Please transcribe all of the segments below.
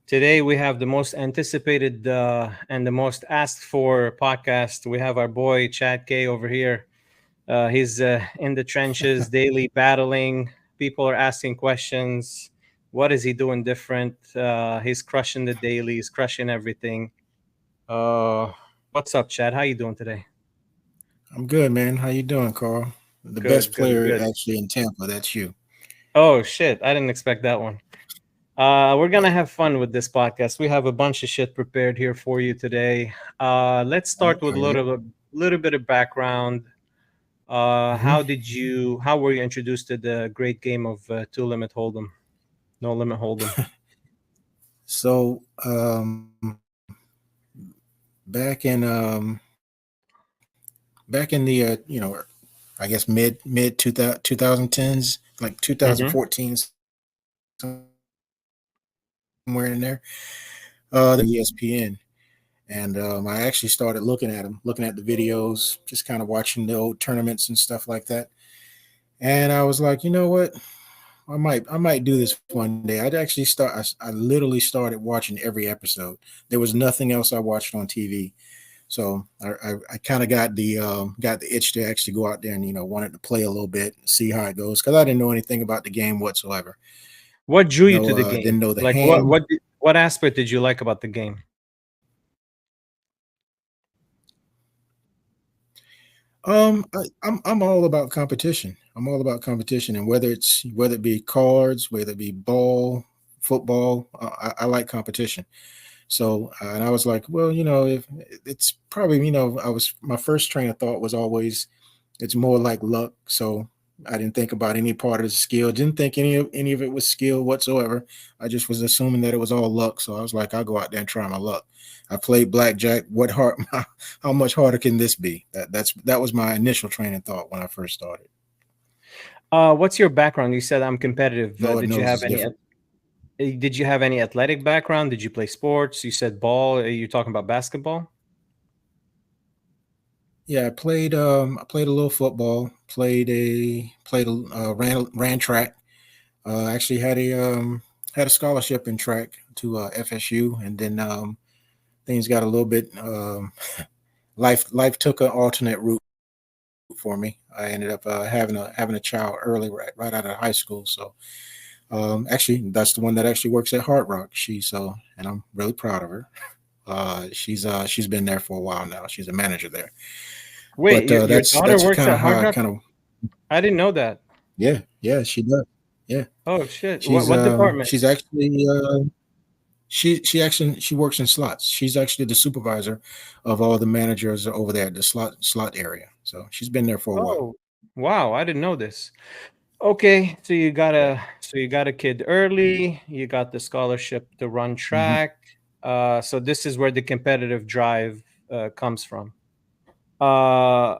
Today we have the most anticipated and the most asked for podcast. We have our boy Chad K over here. He's in the trenches, daily battling. People are asking questions. What is he doing different? He's crushing the dailies, crushing everything. Uh, what's up, Chad? How you doing today? I'm good, man. How you doing, Carl? The best Good, good, player good. actually in Tampa. That's you. Oh shit! I didn't expect that one. We're gonna have fun with this podcast. We have a bunch of shit prepared here for you today. Let's start with Oh yeah. little bit of background. hmm How were you introduced to the great game of two limit hold'em, no limit hold'em? So back in the I guess mid 2010s, like Mm-hmm. 2014, somewhere in there. There was ESPN, and I actually started looking at them, looking at the videos, just kind of watching the old tournaments and stuff like that. And I was like, you know what? I might do this one day. I'd actually start. I literally started watching every episode. There was nothing else I watched on TV, so I kind of got the itch to actually go out there and wanted to play a little bit, see how it goes because I didn't know anything about the game whatsoever. What drew you to the Didn't game? know the Like hand. what aspect did you like about the game? I'm all about competition. I'm all about competition, and whether it be cards, whether it be ball, football, I like competition. So, and I was like, well, if it's probably, I was my first train of thought was always it's more like luck. So I didn't think about any part of the skill. Didn't think any of it was skill whatsoever. I just was assuming that it was all luck. So I was like, I'll go out there and try my luck. I played blackjack. What hard? How much harder can this be? That was my initial train of thought when I first started. What's your background? You said I'm competitive. Lord knows it's different. Did you have any athletic background? Did you play sports? You said ball. Are you talking about basketball? Yeah, I played a little football. Ran track. Actually had a scholarship in track to FSU, and then things got a little bit. Life took an alternate route for me. I ended up having a child early, right out of high school. So actually, that's the one that actually works at Hard Rock. And I'm really proud of her. She's been there for a while now. She's a manager there. Wait, But your daughter that's works kind at of how Hard I Rock? kind of I didn't know that. yeah, she does. Yeah, Oh shit! What department? she's actually she works in slots. She's actually the supervisor of all the managers over there at the slot area. So she's been there for a while. Oh, wow! I didn't know this. Okay, so you got a kid early. You got the scholarship to run hmm track. So this is where the competitive drive comes from. Uh,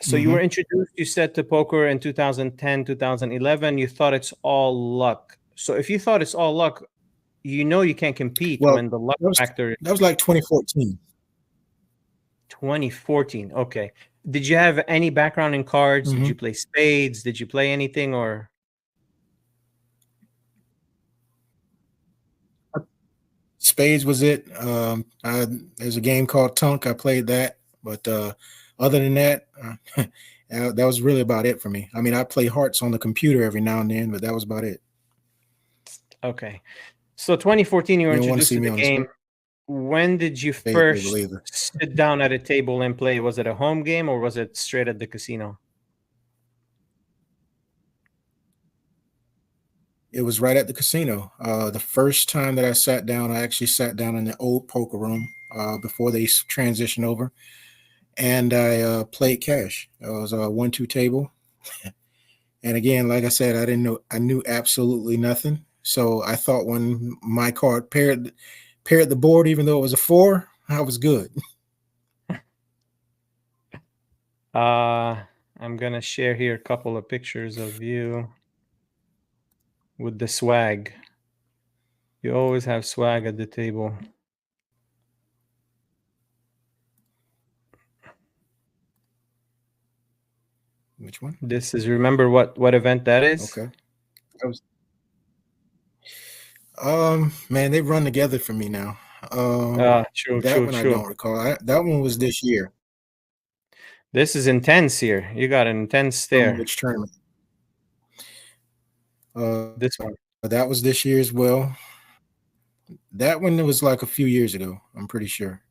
so you hmm were introduced, you said, to poker in 2010, 2011. You thought it's all luck. So if you thought it's all luck, you know you can't compete Well, when the luck that was factor. that was like 2014. 2014. Okay. Did you have any background in cards? Did hmm you play spades? Did you play anything or? Spades was it. There's a game called Tunk. I played that, but other than that, that was really about it for me. I mean, I play hearts on the computer every now and then, but that was about it. Okay. So 2014, you were You don't want to introduced see to me the on the game. When did you spades table first either. sit down at a table and play? Was it a home game or was it straight at the casino? It was right at the casino. The first time that I sat down, I actually sat down in the old poker room before they transitioned over, and I played cash. It was a 1-2 table, and again, like I said, I knew absolutely nothing. So I thought when my card paired the board, even though it was a four, I was good. Uh, I'm gonna share here a couple of pictures of you with the swag. You always have swag at the table. Which one? This is remember what event that is? Okay. That was Man, they run together for me now. True, That true, one I true. don't recall. That one was this year. This is intense here. You got an intense From stare. which tournament? This one. That was this year as well. That one was like a few years ago. I'm pretty sure.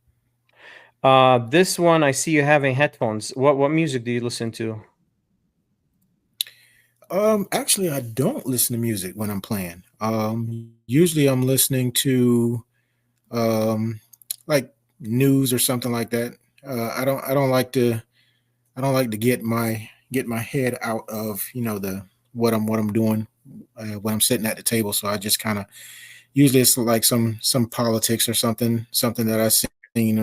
This one I see you having headphones. What music do you listen to? Actually, I don't listen to music when I'm playing. Usually I'm listening to um, like news or something like that. I don't like to get my head out of the what I'm doing when I'm sitting at the table. So I just kind of usually it's like some politics or something that I've seen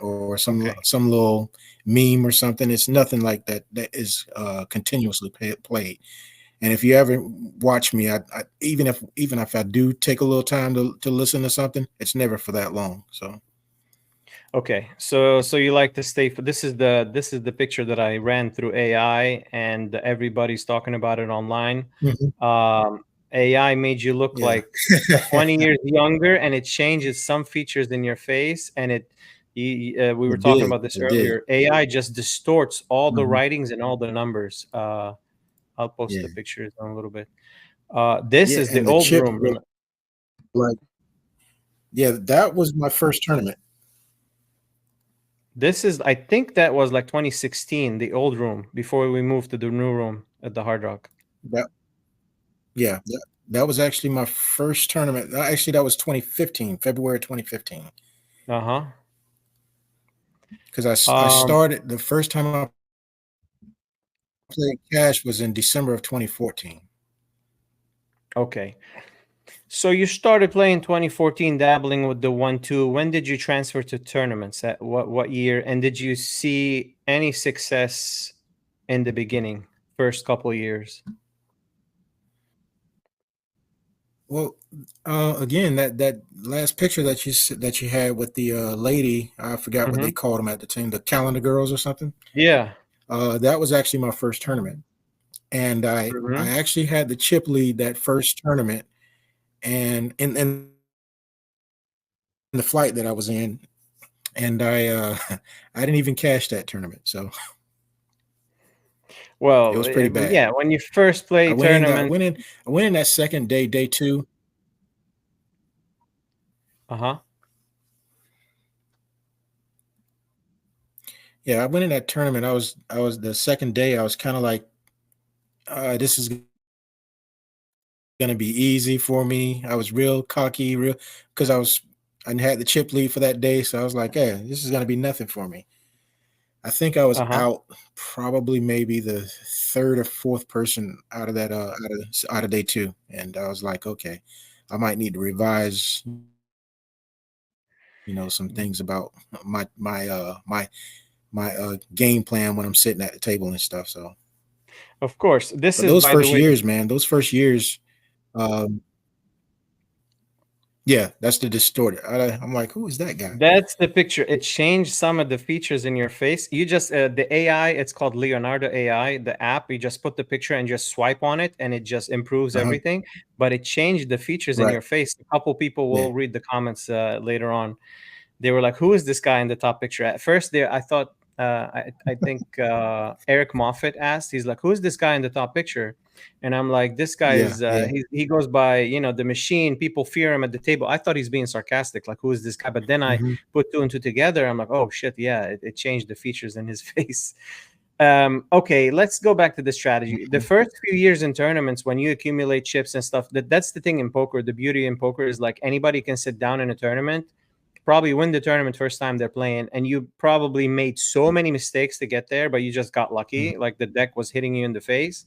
or Okay. some little meme or something. It's nothing like that that is continuously played. And if you ever watch me, even if I do take a little time to listen to something, it's never for that long. So Okay. So you like to stay for this is the picture that I ran through AI and everybody's talking about it online. mhm. Um, AI made you look Yeah, like 20 years younger and it changes some features in your face and we were it talking did. about this It did. earlier. AI just distorts all the Mhm. writings and all the numbers. I'll post Yeah, the pictures in a little bit. This yeah, is the and the old chips room. were like, yeah, that was my first tournament. This is, I think that was like 2016, the old room, before we moved to the new room at the Hard Rock. That yeah, that was actually my first tournament. Actually, that was 2015, February 2015. Uh-huh. Because I Um, started the first time I played cash was in December of 2014. okay. So you started playing 2014, dabbling with the 1-2. When did you transfer to tournaments? At what year? And did you see any success in the beginning, first couple years? Well, again, that last picture that you had with the lady, I forgot what Mm-hmm. they called them at the time, the calendar girls or something. Yeah. That was actually my first tournament, and I Mm-hmm. actually had the chip lead that first tournament, and in the flight that I was in, and I didn't even cash that tournament, so it Well, was pretty yeah, bad. when you first play I went in that tournament, I went in that second day, day two. uh-huh. Yeah, I went in that tournament. I was the second day. I was kind of like, this is going to be easy for me. I was real cocky, real because I had the chip lead for that day, so I was like, yeah, this is going to be nothing for me. I think I was Uh-huh. out probably maybe the third or fourth person out of that out of day two, and I was like, okay, I might need to revise, some things about my game plan when I'm sitting at the table and stuff. So, Of course. This but is, those by the first way, years, man, those first years, um, yeah, that's the distorted. I'm like, who is that guy? that's the picture. It changed some of the features in your face. You just the AI, it's called Leonardo AI, the app. You just put the picture and just swipe on it, and it just improves Uh-huh. everything. But it changed the features in Right. your face. A couple people Yeah. will read the comments later on. They were like, "Who is this guy in the top picture?" At first, there I thought, I think Eric Moffat asked. He's like, "Who's this guy in the top picture?" And I'm like, "This guy Yeah. is Yeah. he goes by the machine. People fear him at the table." I thought he's being sarcastic, like, "Who is this guy?" But then I Hmm. put two and two together. I'm like, "Oh shit, yeah, it changed the features in his face." Okay, let's go back to the strategy. The Hmm. first few years in tournaments, when you accumulate chips and stuff, that's the thing in poker. The beauty in poker is like anybody can sit down in a tournament, probably win the tournament first time they're playing, and you probably made so many mistakes to get there, but you just got lucky, like the deck was hitting you in the face.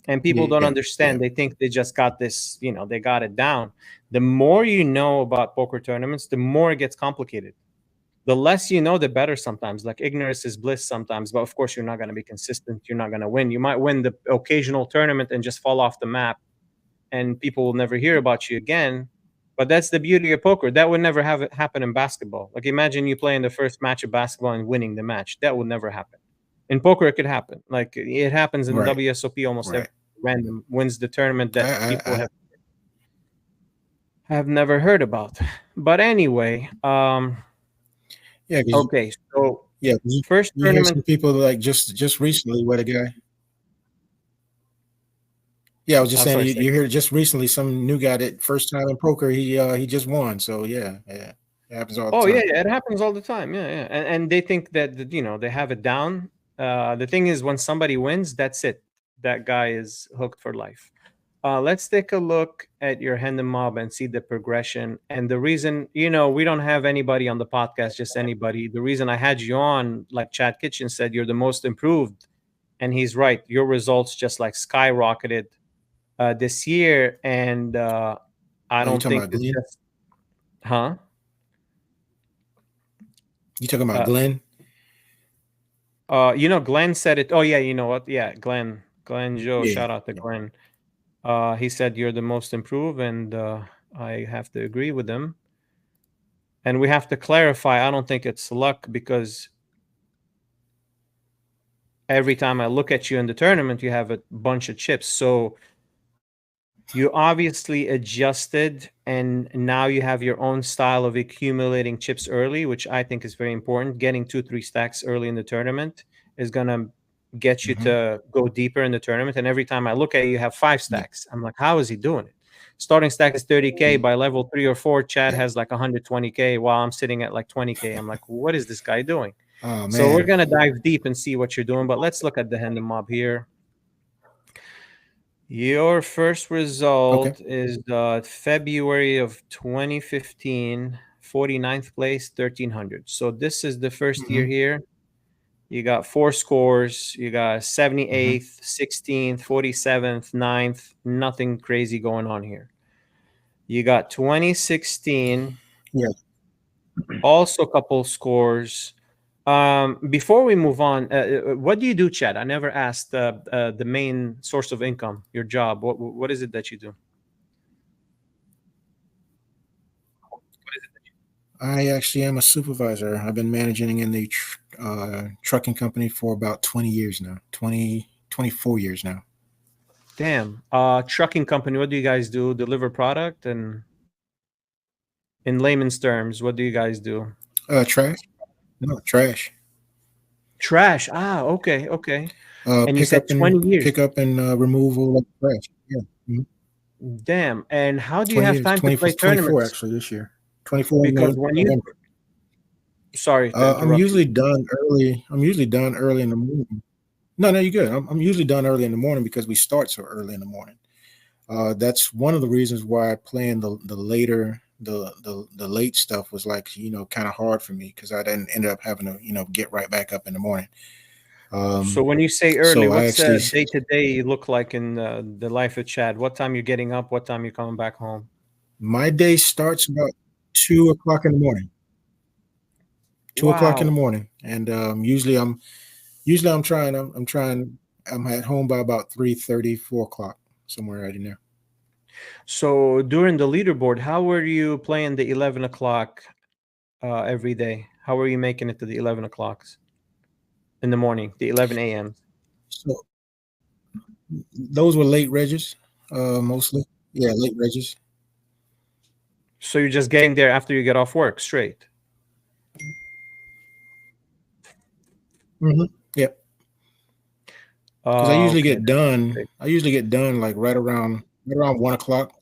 And people don't Yeah. Yeah. understand. They think they just got this, they got it down. The more you know about poker tournaments, the more it gets complicated. The less you know, the better sometimes. Like ignorance is bliss sometimes, but of course, you're not going to be consistent. You're not going to win. You might win the occasional tournament and just fall off the map, and people will never hear about you again. But that's the beauty of poker. That would never have it happen in basketball. Like imagine you playing the first match of basketball and winning the match. That would never happen. In poker, it could happen. Like it happens in Right. WSOP almost every Right. random wins the tournament that I, people I, have. I've never heard about. But anyway, Yeah, because okay. So yeah, 'cause first you hear tournament. some people like just recently where the guy. Yeah, I was just Oh, saying sorry. you hear just recently some new guy that first time in poker he just won. So yeah, yeah, it happens all the Oh yeah, time. yeah, it happens all the time. Yeah, yeah, and they think that they have it down. The thing is, when somebody wins, that's it. That guy is hooked for life. Let's take a look at your Hendon mob and see the progression. And the reason, we don't have anybody on the podcast, just anybody. The reason I had you on, like Chad Kitchen said, you're the most improved, and he's right. Your results just like skyrocketed this year, and I Oh, you don't talking think about it's Glenn? just, huh? You talking about Uh, Glenn? Glenn said it. Oh yeah, you know what? Yeah, Glenn Joe. Yeah. Shout out to Glenn. He said you're the most improved, and I have to agree with him. And we have to clarify. I don't think it's luck because every time I look at you in the tournament, you have a bunch of chips. So you obviously adjusted, and now you have your own style of accumulating chips early, which I think is very important. Getting 2-3 stacks early in the tournament is gonna get you Hmm. to go deeper in the tournament. And every time I look at you, you have five Yeah. stacks. I'm like, how is he doing it? Starting stack is 30K. Mm. By level 3 or 4, Chad Yeah. has like 120K while I'm sitting at like 20K. I'm like, what is this guy doing? Oh So we're man. gonna dive deep and see what you're doing. But let's look at the Hendon mob here. Your first Okay. result is February of 2015, 49th place, 1300. So this is the first year Hmm. here. You got four scores. You got Hmm. 78th, 16th, 47th, 9th. Nothing crazy going on here. You got 2016, Yeah. also a couple scores. Before we move on, what do you do, Chad? I never asked the main source of income, your job. What is it that you do? I actually am a supervisor. I've been managing in the trucking company for about 20 years now. 24 years now. Damn. Trucking company, what do you guys do? Deliver product? And in layman's terms, what do you guys do? Trash? No, trash. Trash. Ah, okay, okay. And you Pick said up and 20 years. removal of trash. Yeah. Mhm. Damn. And how do you 20 have years. time to 20, play 24 tournaments? actually this year. 24 in Because when you, November. sorry to I'm interrupt you. usually done early. I'm usually done early in the morning. No, no, you're good. I'm usually done early in the morning because we start so early in the morning. That's one of the reasons why playing the later the late stuff was like kind of hard for me because I didn't end up having to get right back up in the morning. So Um, when you say early, so I what's actually day to day look like in the life of Chad? What time you're getting up? What time you're coming back home? my day starts about 2 o'clock in the morning. 2 o'clock in the Wow. morning, and usually I'm at home by about 3:30, 4 o'clock, somewhere right in there. So during the leaderboard, how were you playing the 11 o'clock every day? How were you making it to the 11 o'clocks in the morning, the 11 a.m.? So those were late regs, mostly. Yeah, late regs. So you're just getting there after you get off work straight. Hmm. Yeah, because Okay. Okay. I usually get done like right around 1 o'clock.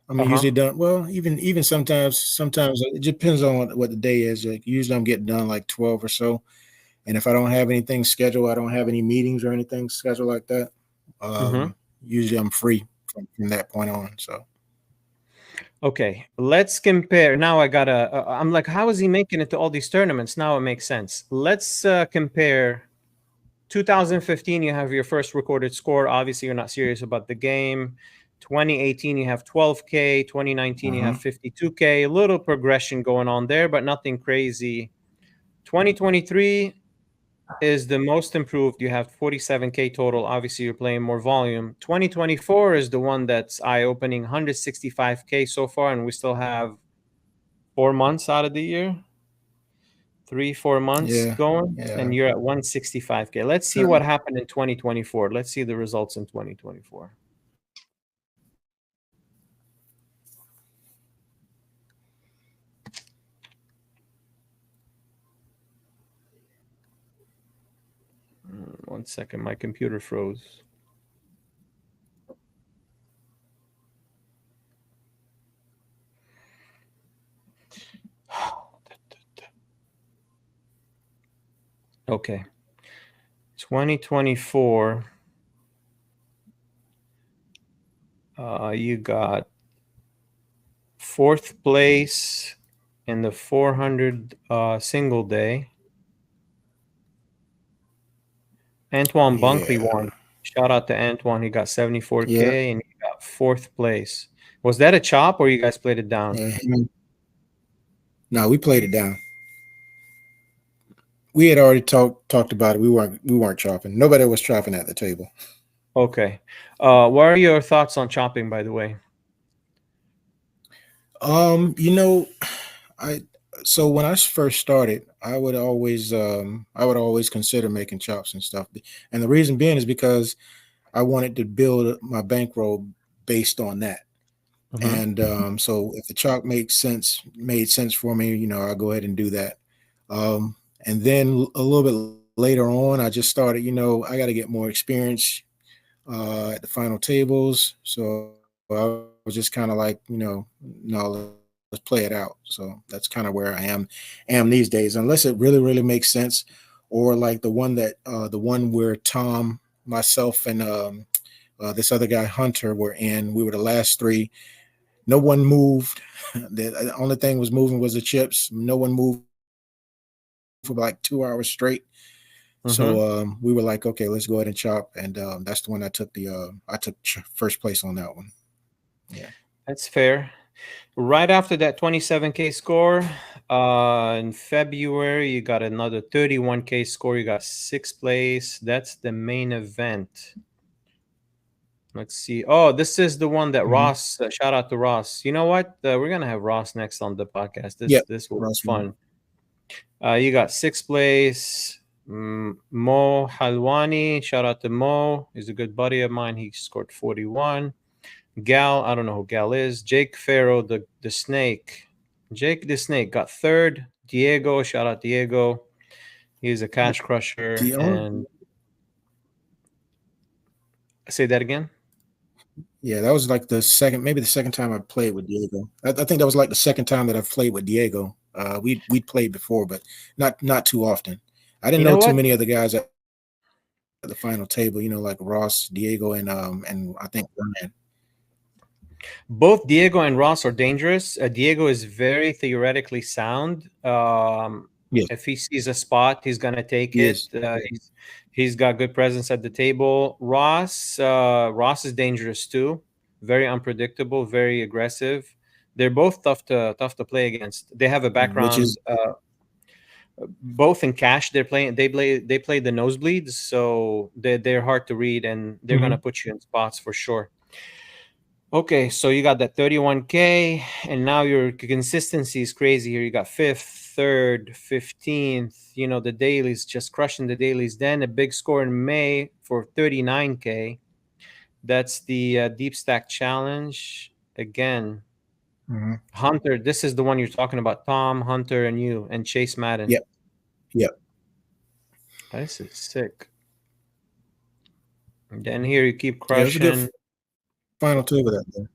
I'm Uh-huh. usually done. Well, even sometimes it depends on what the day is. Like usually I'm getting done like 12 or so. And if I don't have anything scheduled, I don't have any meetings or anything scheduled like that. Mm-hmm. Usually I'm free from that point on. So Okay. Let's compare. Now I gotta. I'm like, how is he making it to all these tournaments? Now it makes sense. Let's compare. 2015, you have your first recorded score. Obviously, you're not serious about the game. 2018, you have 12K. 2019, you uh-huh. have 52K. A little progression going on there, but nothing crazy. 2023 is the most improved. You have 47K total. Obviously, you're playing more volume. 2024 is the one that's eye opening, 165K so far, and we still have 4 months out of the year. 3-4 months Yeah, going, yeah. and you're at 165K. Let's see what happened in 2024. Let's see the results in 2024. One second, my computer froze. Okay, 2024. You got fourth place in the 400 single day. Antoine Bunkley Yeah. won. Shout out to Antoine. He got Yeah. 74K and he got fourth place. Was that a chop or you guys played it down? Yeah. No, we played it down. We had already talked about it. We weren't chopping. Nobody was chopping at the table. Okay. What are your thoughts on chopping, by the way? You know, I so when I first started, I would always consider making chops and stuff. And the reason being is because I wanted to build my bankroll based on that. Mm-hmm. And so if the chop made sense for me, I'll go ahead and do that. And then a little bit later on, I just started, I got to get more experience at the final tables. So I was just kind of like, no, let's play it out. So that's kind of where I am these days, unless it really makes sense, or like the one where Tom, myself, and this other guy Hunter were in. We were the last three. No one moved. The only thing was moving was the chips. No one moved for like 2 hours straight. So we were Mm-hmm. like, okay, let's go ahead and chop, and that's the one I took first place on that one. Yeah. That's fair. Right after that 27K score, in February, you got another 31K score. You got sixth place. That's the main event. Let's see. Oh, this is the one that Hmm. Ross. Shout out to Ross. You know what? We're gonna have Ross next on the podcast. This Yep. this will be Ross won. fun. You got sixth place. Mo Halwani. Shout out to Mo. He's a good buddy of mine. He scored 41. Gal, I don't know who Gal is. Jake Farrow, the snake. Jake the snake got third. Diego, shout out Diego. He's a cash crusher. The only And say that again. Yeah, that was like the second, maybe the second time I played with Diego. I think that was like the second time that I've played with Diego. We'd played before, but not too often. I didn't You know know too what? many of the guys at the final table. Like Ross, Diego, and I think Ryan. Both Diego and Ross are dangerous. Diego is very theoretically sound. Yes, If he sees a spot, he's gonna take he it. is. He's got good presence at the table. Ross is dangerous too. Very unpredictable, very aggressive. They're both tough to play against. They have a Which background is both in cash. They play the nosebleeds, so they're hard to read and they're gonna Mhm. put you in spots for sure. Okay, so you got that 31K, and now your consistency is crazy here. You got fifth, third, 15th. The dailies, just crushing the dailies. Then a big score in May for 39K. That's the Deep Stack Challenge. Again, Mhm. Hunter, this is the one you're talking about. Tom, Hunter, and you, and Chase Madden. Yep, yep. This is sick. And then here you keep Yeah, it was a good crushing. final two with that.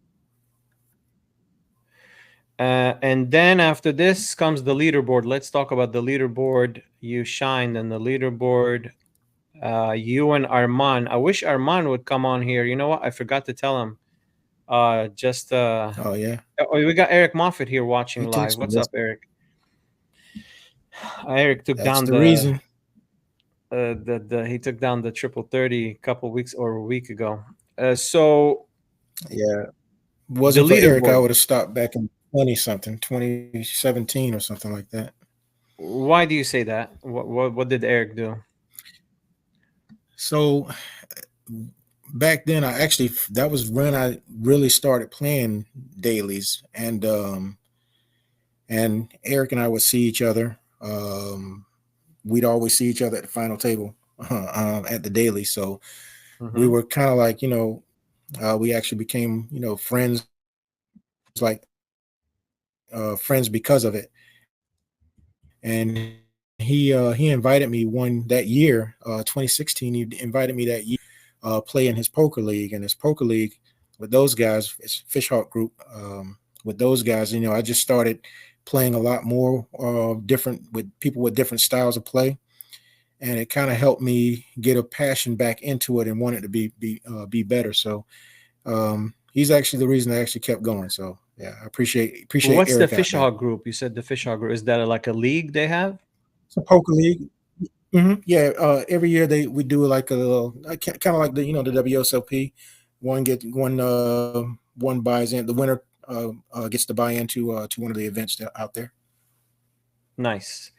And then after this comes the leaderboard. Let's talk about the leaderboard. You shined in the leaderboard. You and Arman. I wish Arman would come on here. You know what? I forgot to tell him. Just Oh yeah, oh, we got Eric Moffat here watching he takes live. some What's risk. up, Eric? Eric took That's down the reason. the he took down the triple 30 a couple weeks or a week ago. So Yeah, the wasn't for Eric, I leaderboard. would have stopped back in 20 something, 2017 or something like that. Why do you say that? What did Eric do? So back then, I actually that was when I really started playing dailies, and Eric and I would see each other. We'd always see each other at the final table at the daily. So we Mm-hmm. were kind of like, we actually became, friends, like friends because of it. And he he invited me one that year, 2016. He invited me that year play in his poker league, and his poker league with those guys, it's Fishhawk Group. With those guys, I just started playing a lot more different with people with different styles of play, and it kind of helped me get a passion back into it and want it to be better. So he's actually the reason I actually kept going. So yeah, I appreciate What's the Eric out fish there. hog group? You said the fish hog group. Is that like a league they have? It's a poker league. Yeah, every year we do like a little kind of like the WSOP. One buys in. The winner gets to buy into to one of the events out there. Nice.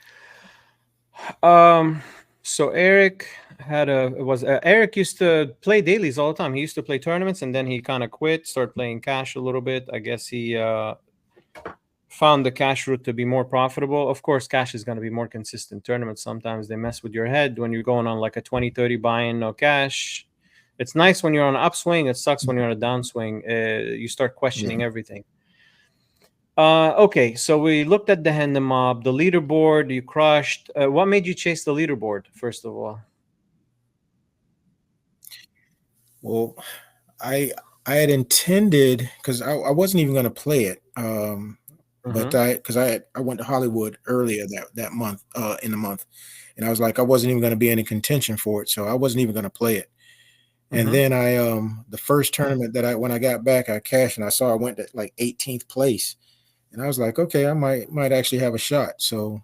Um, so Eric had a was Eric used to play dailies all the time. He used to play tournaments, and then he kind of quit, started playing cash a little bit. I guess he found the cash route to be more profitable. Of course, cash is going to be more consistent. Tournaments sometimes they mess with your head when you're going on like a 20-30 buy-in, no cash. It's nice when you're on an upswing. It sucks when you're on a downswing. You start questioning Yeah. everything. Okay, so we looked at the Hendon mob, the leaderboard. You crushed. What made you chase the leaderboard? First of all. Well, I I had intended because I wasn't even going to play it. But Mm-hmm. I went to Hollywood earlier that month in the month, and I was like I wasn't even going to be any contention for it, so I wasn't even going to play it. And Mm-hmm. then I the first tournament that I when I got back, I cashed and I saw I went to like 18th place, and I was like, okay, I might actually have a shot. So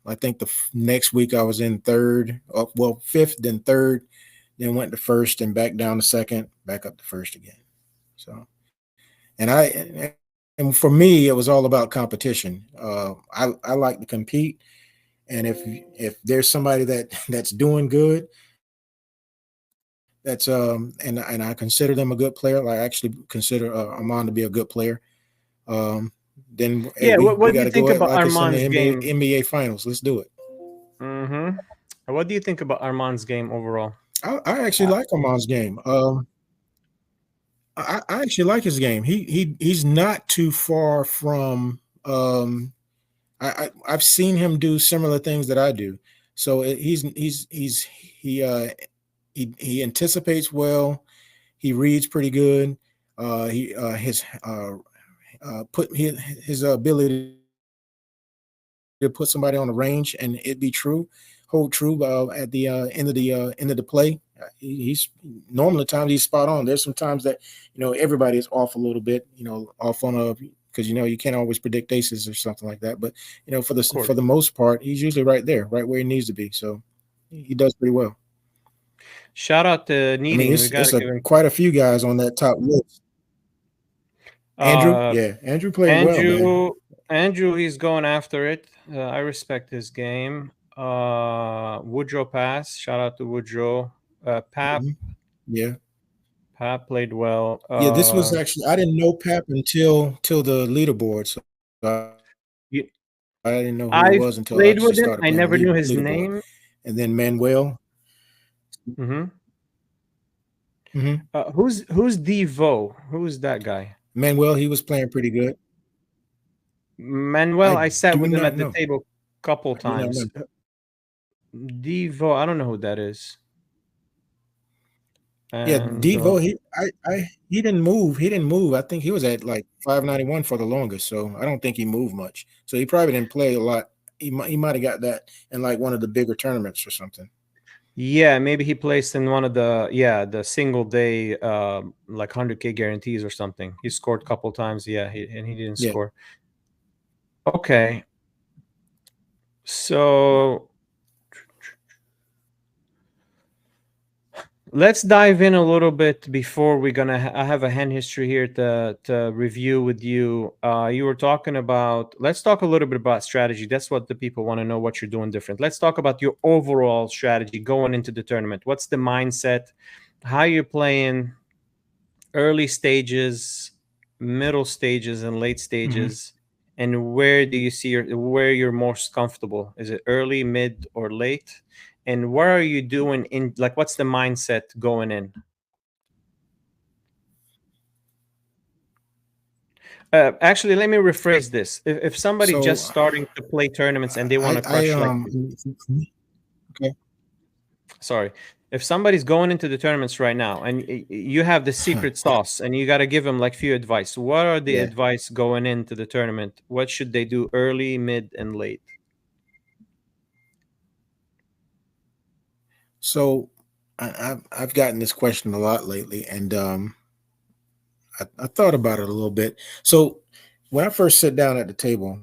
I think next week I was in third, well fifth, then third, then went to first and back down to second, back up to first again. So and for me it was all about competition. I like to compete, and if there's somebody that's doing good, that's and I consider them a good player. Like, I actually consider Armand to be a good player. Um, then hey, Yeah. we What do got you to go think at about like it's in the Armand's game? NBA Finals. Let's do it. Mm-hmm. What do you think about Armand's game overall? I actually Uh, like Armand's game. I actually like his game. He's not too far from. I've seen him do similar things that I do. So he he anticipates well. He reads pretty good. He his put his ability to put somebody on the range and it be true, hold true at the end of the play. He's normally times he's spot on. There's some times that everybody is off a little bit, off on a because you can't always predict aces or something like that. But of for course. the most part, he's usually right there, right where he needs to be. So he does pretty well. Shout out to I mean, Needing. We got to it's a give him. quite a few guys on that top list. Andrew, Uh, yeah, Andrew played well, man. Andrew. Andrew, he's going after it. I respect his game. Woodrow Pass. Shout out to Woodrow. Pap. Mhm. Yeah. Pap played well. Yeah, this was actually I didn't know Pap until the leaderboard, so I didn't know who he was until I actually started playing the I've leaderboard. played with And him. then I never knew his Manuel. name. Hmm. Mhm. Who's Devo? Who's that guy? Manuel, he was playing pretty good. Manuel. I I sat do with him not at the know. table couple I do not times. know. Devo. I don't know who that is. Yeah, And Devo, he didn't move. He didn't move. I think he was at like 591 for the longest, so I don't think he moved much. So he probably didn't play a lot. He might have got that in like one of the bigger tournaments or something. yeah, maybe he placed in one of the single day like 100K guarantees or something. He scored a couple times, yeah, and he didn't Yeah. score. Okay, so let's dive in a little bit before we're gonna. I have a hand history here to review with you. You were talking about. Let's talk a little bit about strategy. That's what the people want to know. What you're doing different. Let's talk about your overall strategy going into the tournament. What's the mindset? How you're playing? Early stages, middle stages, and late Hmm. stages, and where do you see where you're most comfortable? Is it early, mid, or late? And what are you doing in like what's the mindset going in? Actually, let me rephrase this. If somebody So just starting to play tournaments and they want to I crush like, okay. sorry, if somebody's going into the tournaments right now and you have the secret sauce and you got to give them like few advice, what are the Yeah. advice going into the tournament? What should they do early, mid, and late? So I've gotten this question a lot lately, and I thought about it a little bit. So when I first sit down at the table,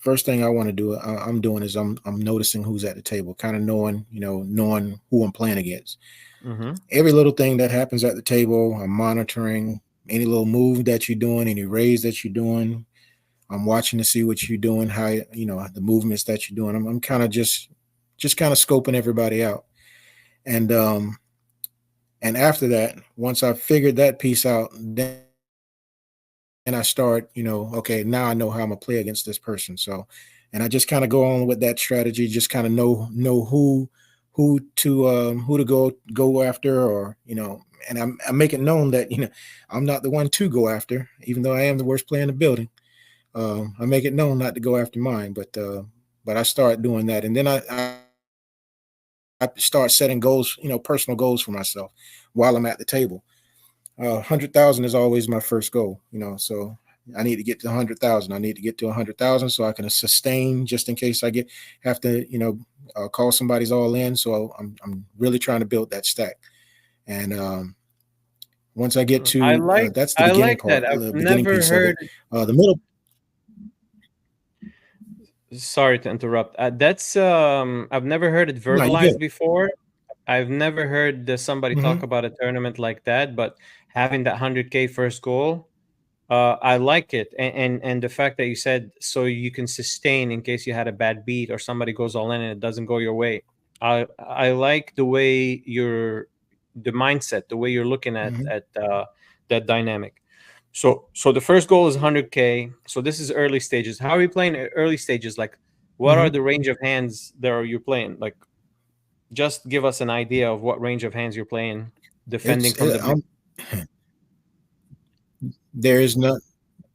first thing I want to do, I'm doing is I'm noticing who's at the table, kind of knowing, knowing who I'm playing against. Mm-hmm. Every little thing that happens at the table, I'm monitoring any little move that you're doing, any raise that you're doing. I'm watching to see what you're doing, how the movements that you're doing. I'm kind of just kind of scoping everybody out, and after that, once I figured that piece out, then I start, okay, now I know how I'm gonna play against this person. So, and I just kind of go on with that strategy, just kind of know who to go after, or and I'm making known that I'm not the one to go after, even though I am the worst player in the building. I make it known not to go after mine, but I start doing that, and then I start setting goals, personal goals for myself while I'm at the table. 100,000 is always my first goal, so I need to get to 100,000. I need to get to 100,000 so I can sustain, just in case I get have to, call somebody's all in. So I'm really trying to build that stack, and once I get I to like that's the I beginning like that. part, I've the beginning never piece of it. heard. The middle. Sorry to interrupt. That's I've never heard it No, you get verbalized it. before. I've never heard somebody talk Mm-hmm. about a tournament like that, but having that 100K first goal, I like it, and the fact that you said so you can sustain in case you had a bad beat or somebody goes all in and it doesn't go your way. I like the way the mindset, the way you're looking Mm-hmm. at that dynamic. So the first goal is 100K. So this is early stages. How are you playing early stages? Like, what are Mm-hmm. the range of hands that are you playing? Like, just give us an idea of what range of hands you're playing, defending from the big. I'm there is no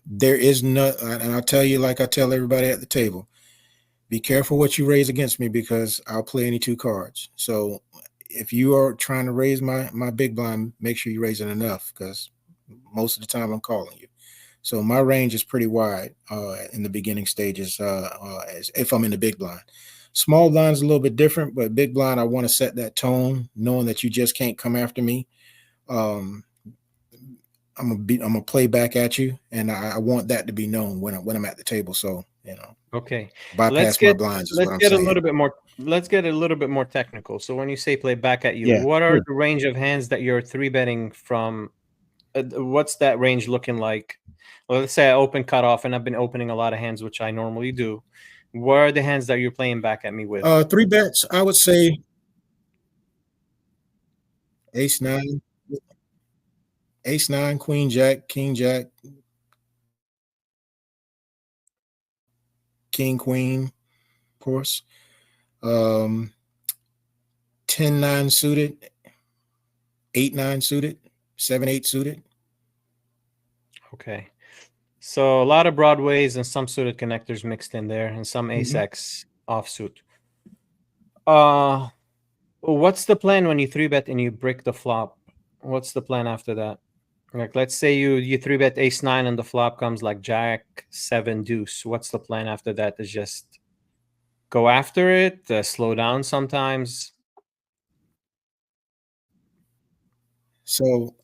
there is no, and I'll tell you, like I tell everybody at the table, be careful what you raise against me, because I'll play any two cards. So if you are trying to raise my big blind, make sure you raise it enough, because most of the time I'm calling you. So my range is pretty wide in the beginning stages, if I'm in the big blind. Small blind is a little bit different, but big blind, I want to set that tone, knowing that you just can't come after me. Um, I'm gonna play back at you, and I want that to be known when I'm at the table. So Okay, let's bypass my get blinds is let's what I'm get a saying. little bit more. Let's get a little bit more technical. So when you say play back at you, Yeah, what are sure. the range of hands that you're three betting from? What's that range looking like? Well, let's say I open cutoff, and I've been opening a lot of hands, which I normally do. What are the hands that you're playing back at me with? Three bets, I would say ace nine, ace nine, queen jack, king jack, king queen, of course. Um, 10-9 suited, 8-9 suited, 7-8 suited. Okay, so a lot of broadways and some suited connectors mixed in there, and some ace Mm-hmm. X offsuit. Uh, what's the plan when you three bet and you break the flop? What's the plan after that? Like, let's say you three bet ace nine and the flop comes like jack seven deuce. What's the plan after that? Is just go after it, slow down sometimes. So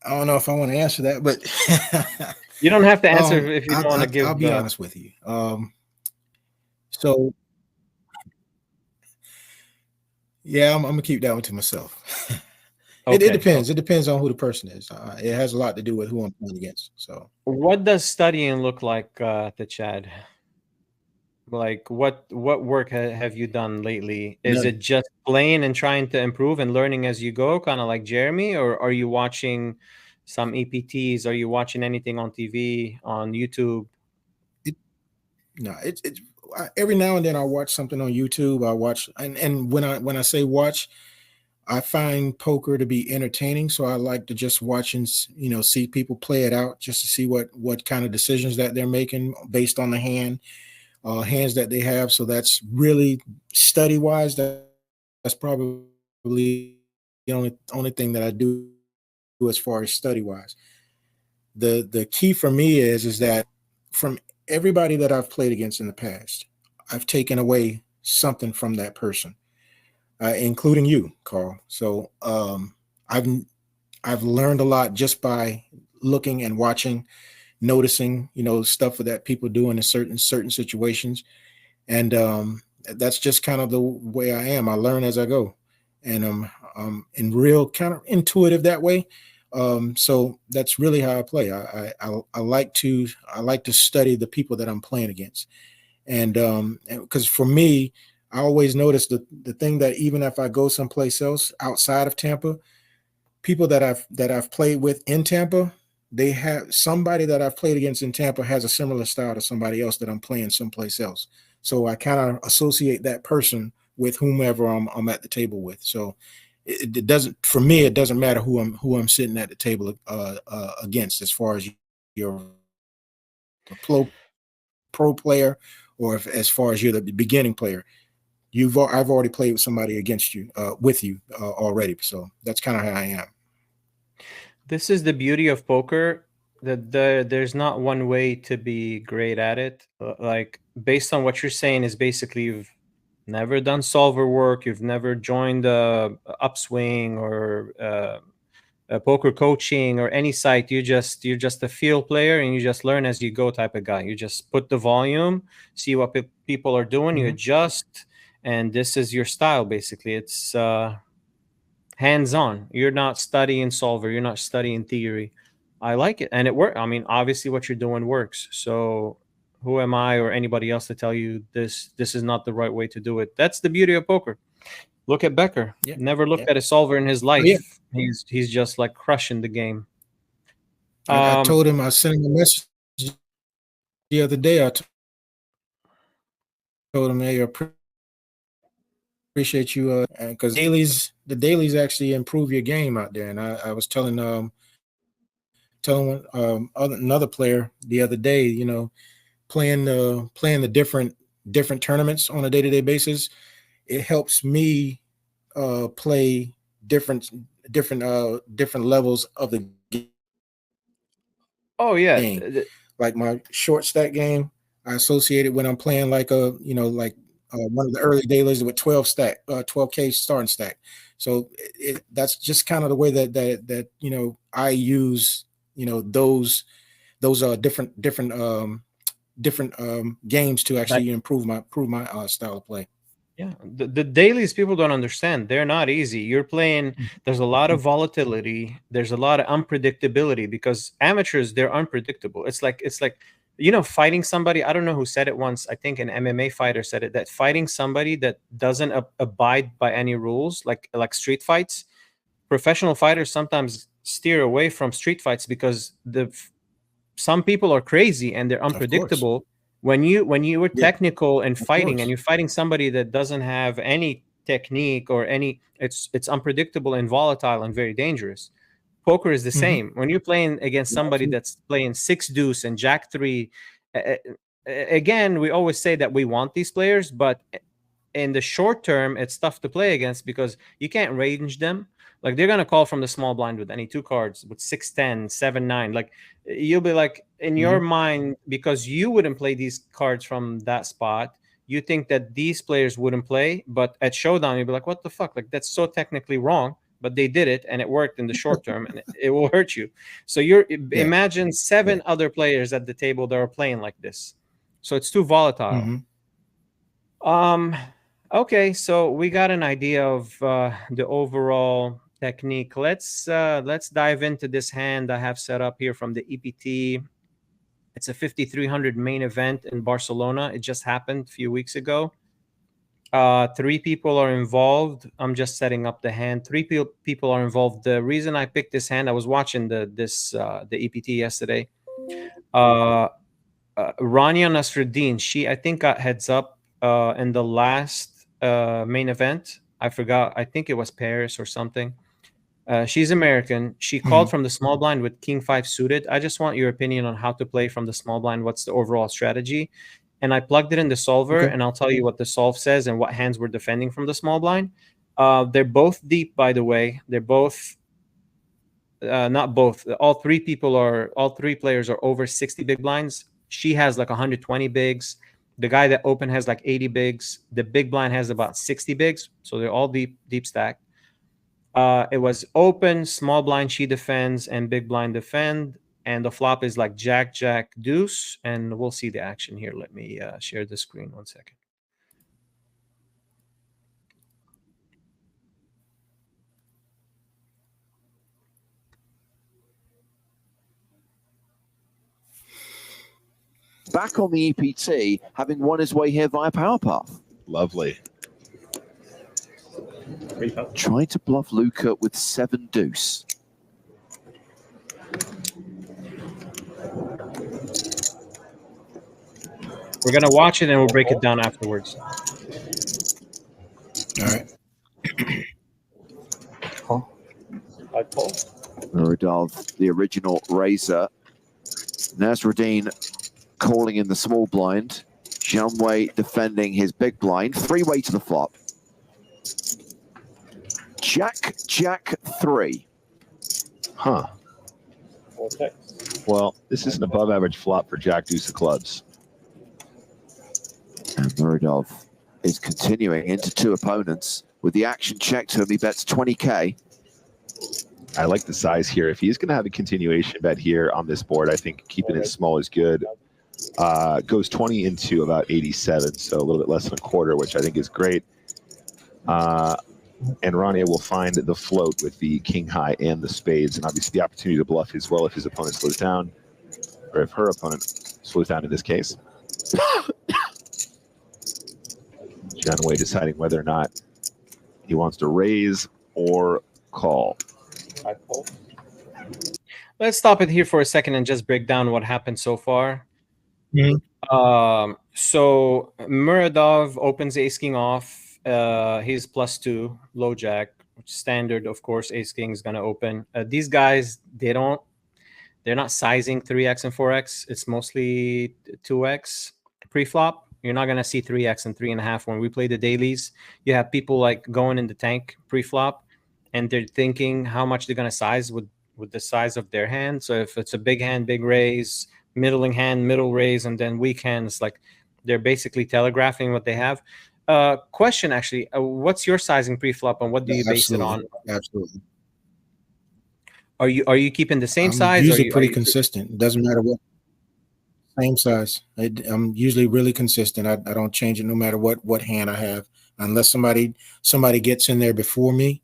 I don't know if I want to answer that, but You don't have to answer if you don't want to I'll give. be honest with you. So yeah, I'm gonna keep that one to myself. It Okay, depends. okay. It depends on who the person is. It has a lot to do with who I'm playing against. So What does studying look like to Chad? Like, what work have you done lately? Is none. it just playing and trying to improve and learning as you go, kind of like Jeremy, or are you watching some EPTs? Are you watching anything on TV, on YouTube? It, no, it's every now and then I watch something on YouTube. I watch, and when I say watch, I find poker to be entertaining, so I like to just watch and see people play it out, just to see what kind of decisions that they're making based on the hands that they have. So that's really study wise. That's probably the only thing that I do as far as study wise. The key for me is that from everybody that I've played against in the past, I've taken away something from that person, including you, Carl. So I've learned a lot just by looking and watching, noticing, stuff that people do in certain situations, and that's just kind of the way I am. I learn as I go, and in real kind of intuitive that way. So that's really how I play. I like to study the people that I'm playing against, and because for me, I always notice the thing that even if I go someplace else outside of Tampa, people that I've played with in Tampa, they have somebody that I've played against in Tampa has a similar style to somebody else that I'm playing someplace else. So I kind of associate that person with whomever I'm at the table with. So it doesn't, for me, it doesn't matter who I'm sitting at the table against, as far as you're a pro player, or as far as you're the beginning player. I've already played with somebody against you, with you already. So that's kind of how I am. This is the beauty of poker, that there's not one way to be great at it. Like, based on what you're saying, is basically you've never done solver work, you've never joined Upswing or poker coaching or any site. You're just a field player, and you just learn as you go type of guy. You just put the volume, see what people are doing, you Hmm. adjust, and this is your style basically. It's hands on. You're not studying solver, you're not studying theory. I like it, and it works. I mean, obviously what you're doing works. So who am I or anybody else to tell you this is not the right way to do it? That's the beauty of poker. Look at Becker. Yeah, Never yeah. looked at a solver in his Oh yeah. life. He's just like crushing the game. I Um, told him, I sent him a message the other day. I told him, hey, I appreciate you, because the dailies actually improve your game out there. And I was telling another player the other day, playing the different tournaments on a day-to-day basis. It helps me play different different levels of the game. Like my oh short stack game, I associate it when I'm playing like one of the early dailies with 12 K starting stack. So that's just kind of the way that I use those different games to that actually improve my style of play. Yeah, the dailies people don't understand. They're not easy. You're playing, there's a lot of volatility, there's a lot of unpredictability, because amateurs, they're unpredictable. It's like fighting somebody. I don't know who said it once. I think an MMA fighter said it, that fighting somebody that doesn't abide by any rules, like street fights, professional fighters sometimes steer away from street fights because some people are crazy and they're Of course. unpredictable. When you were Yeah, technical and of fighting, and course. you're fighting somebody that doesn't have any technique or any, it's unpredictable and volatile and very dangerous. Poker is the Hmm. same. When you're playing against somebody Absolutely. that's playing six deuce and jack three, again, we always say that we want these players, but in the short term, it's tough to play against because you can't range them. Like, they're gonna call from the small blind with any two cards with 6-10, 7-9. Like, you'll be like, in Hmm. your mind, because you wouldn't play these cards from that spot, you think that these players wouldn't play, but at showdown you'll be like, what the fuck? Like, that's so technically wrong, but they did it and it worked in the short term, and it will hurt you. So you're Yeah. imagine Yeah. seven other players at the table that are playing like this. So it's too volatile. Hmm. Um, okay, so we got an idea of the overall technique. Let's dive into this hand I have set up here from the EPT. It's a 5300 main event in Barcelona. It just happened a few weeks ago. Three people are involved. I'm just setting up the hand. People are involved. The reason I picked this hand, I was watching the EPT yesterday. Uh, Rania Nasruddin, she I think got heads up in the last main event. I forgot. I think it was Paris or something. She's American. She called Mhm. from the small blind with King 5 suited. I just want your opinion on how to play from the small blind. What's the overall strategy? And I plugged it in the solver, Okay. and I'll tell you what the solve says and what hands we're defending from the small blind. They're both deep, by the way. They're both not both. All three players are over 60 big blinds. She has like 120 bigs. The guy that opened has like 80 bigs. The big blind has about 60 bigs. So they're all deep stacked. It was open, small blind, she defends, and big blind defend. And the flop is like Jack, Jack, Deuce. And we'll see the action here. Let me share the screen 1 second. Back on the EPT, having won his way here via power path. Lovely. Tried to bluff Luca with 7 deuce. We're going to watch it and we'll break it down afterwards. All right. I call. Muradov, the original raiser. Nasruddin calling in the small blind. Janway defending his big blind. 3-way to the flop. Jack, Jack 3. Huh. Well, this is an above average flop for Jack Deuce of clubs. And Muradov is continuing into 2 opponents. With the action check to him, he bets 20K. I like the size here. If he's going to have a continuation bet here on this board, I think keeping it small is good. Goes 20 into about 87, so a little bit less than a quarter, which I think is great. And Rania will find the float with the king high and the spades, and obviously the opportunity to bluff as well if his opponent slows down, or if her opponent slows down in this case. John Way deciding whether or not he wants to raise or call. Let's stop it here for a second and just break down what happened so far. So Muradov opens ace king off. He's +2, low jack, standard. Of course, ace king is gonna open. These guys, they're not sizing 3x and 4x. It's mostly 2x pre-flop. You're not gonna see 3x and 3.5 when we play the dailies. You have people like going in the tank pre-flop, and they're thinking how much they're gonna size with the size of their hand. So if it's a big hand, big raise, middling hand, middle raise, and then weak hands, like they're basically telegraphing what they have. Question actually, what's your sizing pre-flop and what do you base it on? Absolutely. Are you keeping the same I'm size? usually pretty consistent. It doesn't matter what. Same size. I'm usually really consistent. I don't change it no matter what hand I have, unless somebody gets in there before me.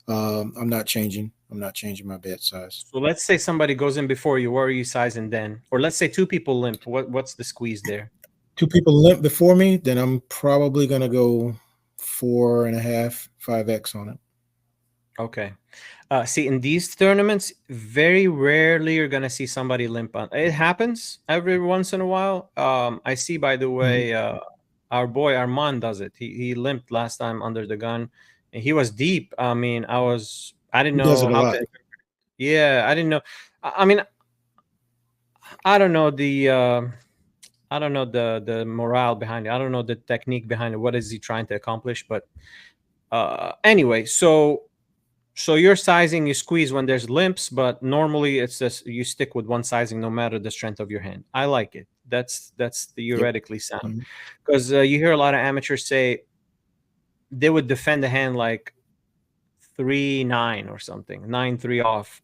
I'm not changing my bet size. So let's say somebody goes in before you. What are you sizing then? Or let's say 2 people limp. What's the squeeze there? 2 people limp before me, then I'm probably gonna go 4.5, 5x on it. Okay. See, in these tournaments, very rarely you're gonna see somebody limp on. It happens every once in a while. I see, by the way, our boy Armand does it. He limped last time under the gun, and he was deep. I mean, I didn't know how to. Yeah, I didn't know. I mean, I don't know the morale behind it. I don't know the technique behind it. What is he trying to accomplish? But anyway, so you're sizing, you squeeze when there's limps, but normally it's just you stick with one sizing no matter the strength of your hand. I like it. That's theoretically sound, because you hear a lot of amateurs say they would defend the hand like 3-9 or something, 9-3 off,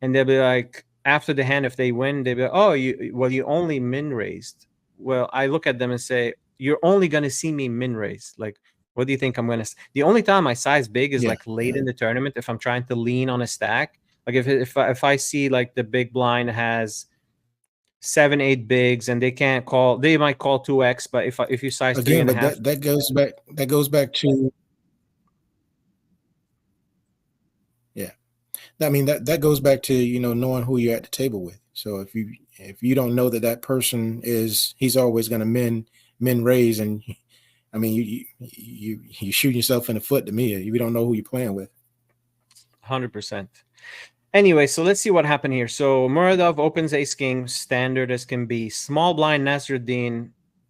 and they'll be like, after the hand, if they win, they'll be like, oh, you only min raised. Well, I look at them and say, you're only gonna see me min raise. Like, what do you think I'm gonna? The only time I size big is like late in the tournament if I'm trying to lean on a stack. Like if I see like the big blind has 7-8 bigs and they can't call, they might call 2x. But if you size again, 3.5, but that goes back to. Yeah, I mean that goes back to knowing who you're at the table with. So if you don't know that person he's always going to min raise, and I mean, you shooting yourself in the foot to me. You don't know who you're playing with. 100%. Anyway, so let's see what happened here. So Muradov opens ace king, standard as can be. Small blind Nasruddin,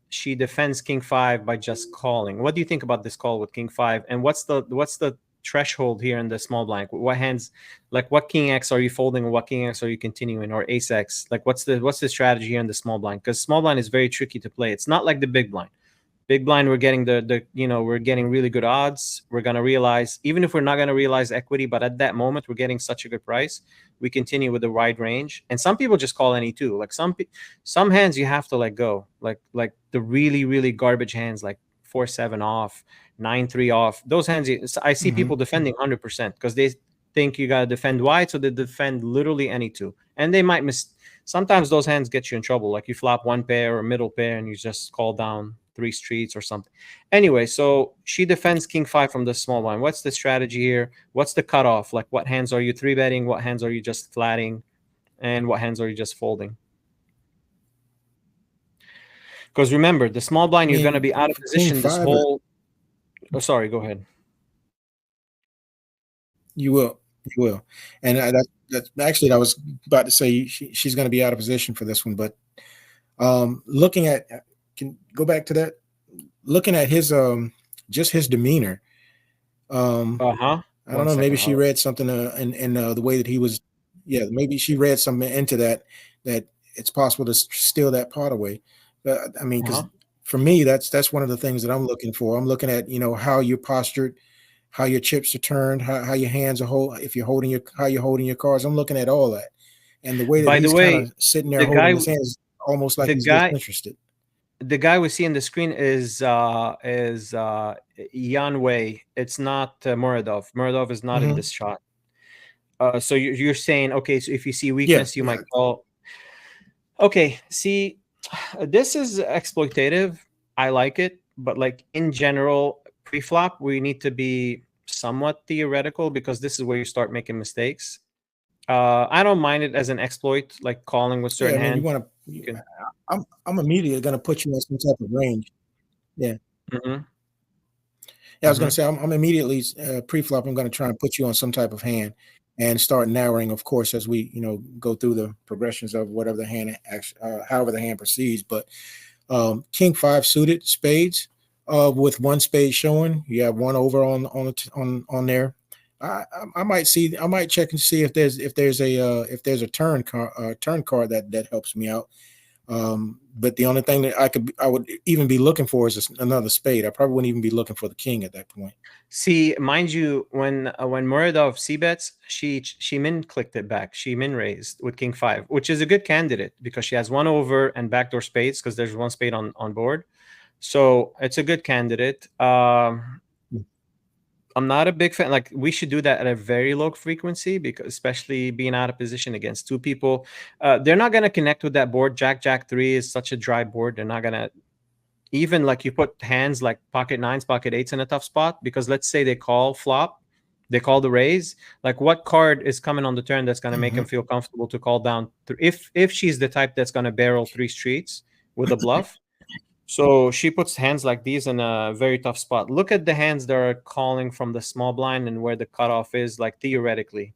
she defends king 5 by just calling. What do you think about this call with king 5? And what's the threshold here in the small blind? What hands, like what king X are you folding, or what king X are you continuing, or ace X? Like what's the strategy here in the small blind? Because small blind is very tricky to play. It's not like the big blind. Big blind, we're getting we're getting really good odds. We're gonna realize, even if we're not gonna realize equity, but at that moment we're getting such a good price, we continue with the wide range. And some people just call any two. Like some hands you have to let go, like the really garbage hands, like 4-7 off, 9-3 off. Those hands I see people defending 100% because they think you gotta defend wide, so they defend literally any two, and they might miss. Sometimes those hands get you in trouble, like you flop one pair or middle pair and you just call down 3 streets or something. Anyway, so she defends king 5 from the small blind. What's the strategy here? What's the cutoff? Like what hands are you 3-betting? What hands are you just flatting? And what hands are you just folding? Because remember, the small blind, you're going to be out of position this whole... Oh, sorry, go ahead. You will. And that's actually, I was about to say she's going to be out of position for this one. But looking at... Can go back to that. Looking at his just his demeanor. I don't know. Maybe she read something in the way that he was. Yeah, maybe she read something into that it's possible to steal that pot away. But I mean, because for me, that's one of the things that I'm looking for. I'm looking at how you're postured, how your chips are turned, how your hands are if you're holding how you're holding your cards. I'm looking at all that, and the way that he's kind of sitting there holding his hands, almost like he's disinterested. The guy we see on the screen is Yan Wei. It's not Muradov. Muradov is not in this shot. So you're saying, okay, so if you see weakness, you might call. Okay, see, this is exploitative. I like it, but like in general, pre-flop, we need to be somewhat theoretical because this is where you start making mistakes. I don't mind it as an exploit, like calling with certain hands. I'm immediately going to put you in some type of range. Yeah. Yeah, I was going to say I'm immediately pre-flop. I'm going to try and put you on some type of hand and start narrowing, of course, as we go through the progressions of whatever the hand however the hand proceeds. But king 5 suited spades with one spade showing. You have one over on there. I might check and see if there's a turn card that helps me out. But the only thing that I would even be looking for is another spade. I probably wouldn't even be looking for the king at that point. See, mind you, when Muradov c-bets, she min clicked it back. She min raised with king 5, which is a good candidate because she has one over and backdoor spades because there's one spade on board. So it's a good candidate. I'm not a big fan. Like we should do that at a very low frequency because especially being out of position against two people, they're not going to connect with that board. Jack 3 is such a dry board. They're not going to even like you put hands like pocket 9s, pocket 8s in a tough spot because let's say they call flop, they call the raise. Like what card is coming on the turn that's going to make them feel comfortable to call down? If she's the type that's going to barrel 3 streets with a bluff. So she puts hands like these in a very tough spot. Look at the hands that are calling from the small blind and where the cutoff is, like theoretically.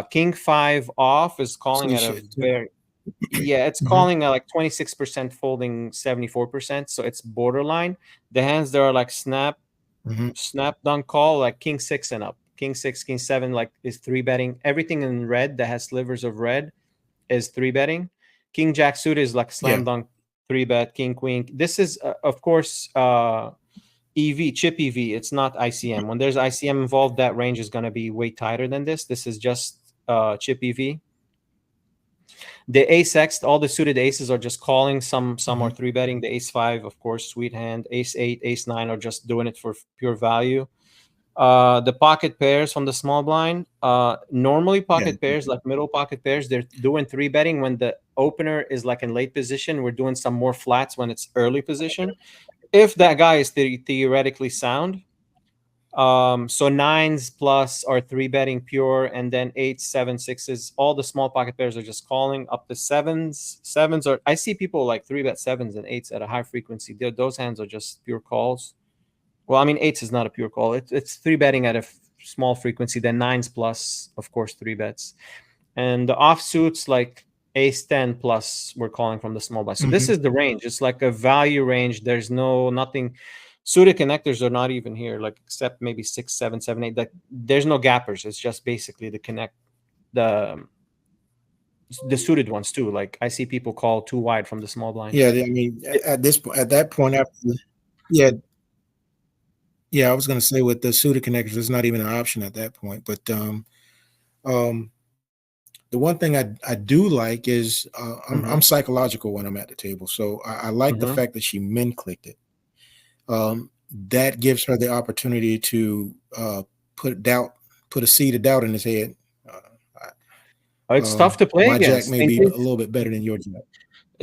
King 5 off is calling at a very... Yeah, it's calling at like 26%, folding 74%. So it's borderline. The hands that are like snap, dunk call, like king 6 and up. King 6, king 7 like is 3-betting. Everything in red that has slivers of red is 3-betting. King Jack suit is like slam dunk. 3-bet, king, queen. This is, of course, EV, chip EV. It's not ICM. When there's ICM involved, that range is going to be way tighter than this. This is just chip EV. The ace X, all the suited aces are just calling. Some are 3-betting. The ace 5, of course, sweet hand. Ace 8, ace 9 are just doing it for pure value. The pocket pairs from the small blind, normally pocket pairs, like middle pocket pairs, they're doing 3-betting when the opener is like in late position. We're doing some more flats when it's early position. If that guy is theoretically sound, So nines plus are three betting pure, and then eights, seven, sixes. All the small pocket pairs are just calling. Up to sevens. Sevens are. I see people like three bet sevens and eights at a high frequency. Those hands are just pure calls. Well, I mean, eights is not a pure call. It's three betting at a small frequency. Then nines plus, of course, three bets. And the offsuits like ace 10 plus, we're calling from the small blind. So this is the range. It's like a value range. There's nothing. Suited connectors are not even here, like except maybe 6, 7, 7, 8. Like there's no gappers. It's just basically the suited ones too. Like I see people call too wide from the small blind. Yeah, I mean, at that point, yeah, I was going to say with the suited connectors, it's not even an option at that point. But the one thing I do like is I'm psychological when I'm at the table, so I like the fact that she min clicked it. That gives her the opportunity to put a seed of doubt in his head. It's tough to play my against. jack may be a little bit better than your jack.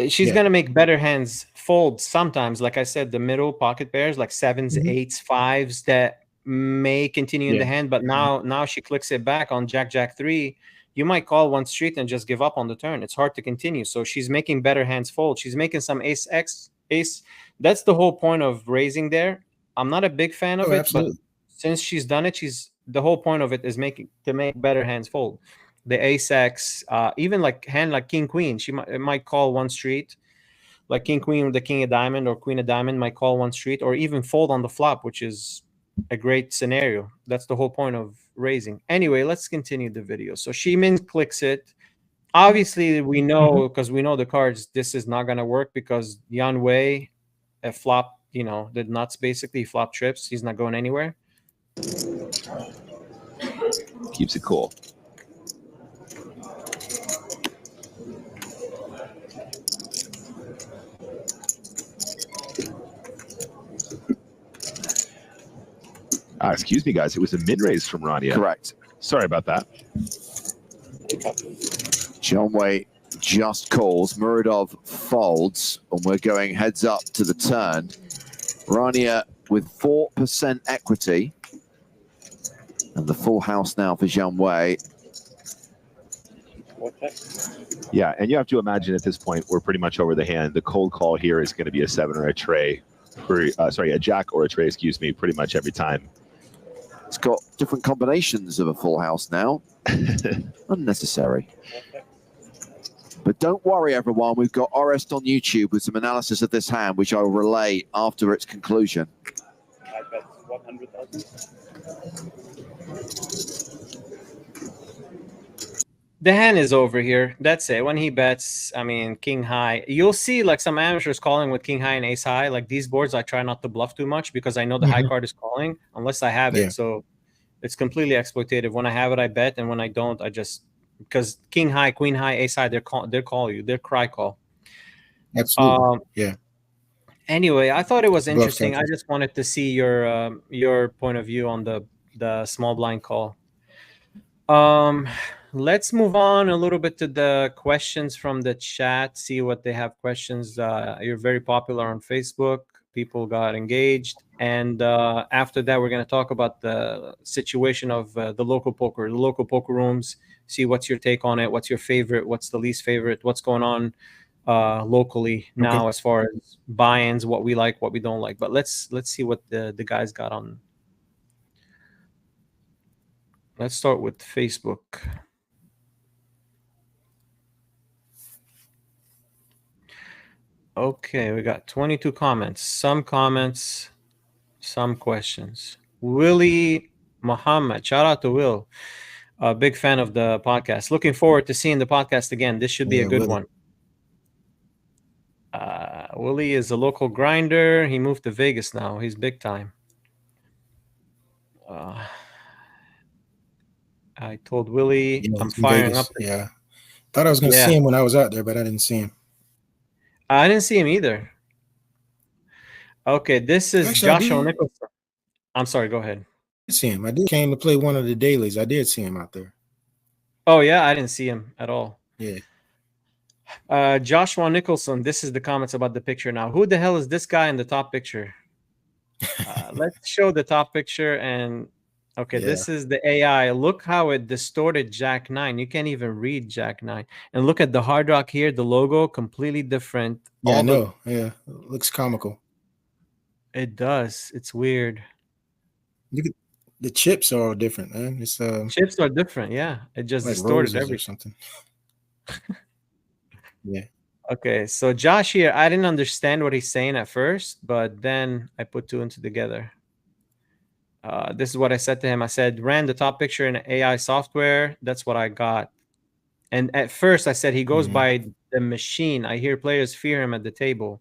She's going to make better hands fold sometimes. Like I said, the middle pocket pairs, like sevens, eights, fives, that may continue in the hand. But now she clicks it back on jack 3. You might call one street and just give up on the turn. It's hard to continue. So she's making better hands fold. She's making some ace X, ace. That's the whole point of raising there. I'm not a big fan of it, absolutely. but since she's done it, the whole point of it is to make better hands fold. The ace X, even like hand like king queen, it might call one street, like king queen with the king of diamond or queen of diamond might call one street, or even fold on the flop, which is a great scenario. That's the whole point of raising. Anyway, let's continue the video. So she min clicks it. Obviously, we know because we know the cards. This is not gonna work because Yan Wei, a flop, the nuts basically flop trips. He's not going anywhere. Keeps it cool. Excuse me, guys. It was a mid raise from Rania. Correct. Sorry about that. John Wei just calls. Muradov folds, and we're going heads up to the turn. Rania with 4% equity. And the full house now for Zhang Wei. Yeah, and you have to imagine at this point, we're pretty much over the hand. The cold call here is going to be a 7 or a tray. A jack or a tray, excuse me, pretty much every time. It's got different combinations of a full house now. Unnecessary. But don't worry, everyone. We've got Orest on YouTube with some analysis of this hand, which I will relay after its conclusion. I bet 100,000. The hand is over here. That's it. When he bets, I mean, king high. You'll see like some amateurs calling with king high and ace high. Like these boards, I try not to bluff too much because I know the high card is calling unless I have it. So it's completely exploitative. When I have it, I bet, and when I don't, I just because king high, queen high, ace high, they're call you. They're cry call. Absolutely. Anyway, I thought it was interesting. I just wanted to see your point of view on the small blind call. Let's move on a little bit to the questions from the chat, see what they have questions. You're very popular on Facebook. People got engaged. And after that, we're going to talk about the situation of the local poker rooms, see what's your take on it, what's your favorite, what's the least favorite, what's going on locally now as far as buy-ins, what we like, what we don't like. But let's see what the guys got on. Let's start with Facebook. Okay, we got 22 comments. Some comments, some questions. Willie Muhammad, shout out to Will. A big fan of the podcast. Looking forward to seeing the podcast again. This should be a good one. Willie is a local grinder. He moved to Vegas now. He's big time. I told Willie I'm firing up. Yeah. Thought I was going to see him when I was out there, but I didn't see him. I didn't see him either. Okay, this is Joshua Nicholson. I'm sorry, go ahead. I see him. I did came to play one of the dailies. I did see him out there. Oh, yeah, I didn't see him at all. Yeah. Joshua Nicholson, this is the comments about the picture now. Who the hell is this guy in the top picture? Let's show the top picture. And okay, Yeah. this is the AI. Look how it distorted Jack 9. You can't even read Jack 9. And look at the Hard Rock here. The logo completely different. Yeah, I All the know. Yeah, looks comical. It does. It's weird. You could, the chips are all different, man. It's Chips are different. Yeah, it just like distorted roses or everything. something. Yeah. Okay, so Josh here, I didn't understand what he's saying at first, but then I put two and two together. This is what I said to him. I said, ran the top picture in AI software. That's what I got. And at first I said he goes by the machine. I hear players fear him at the table.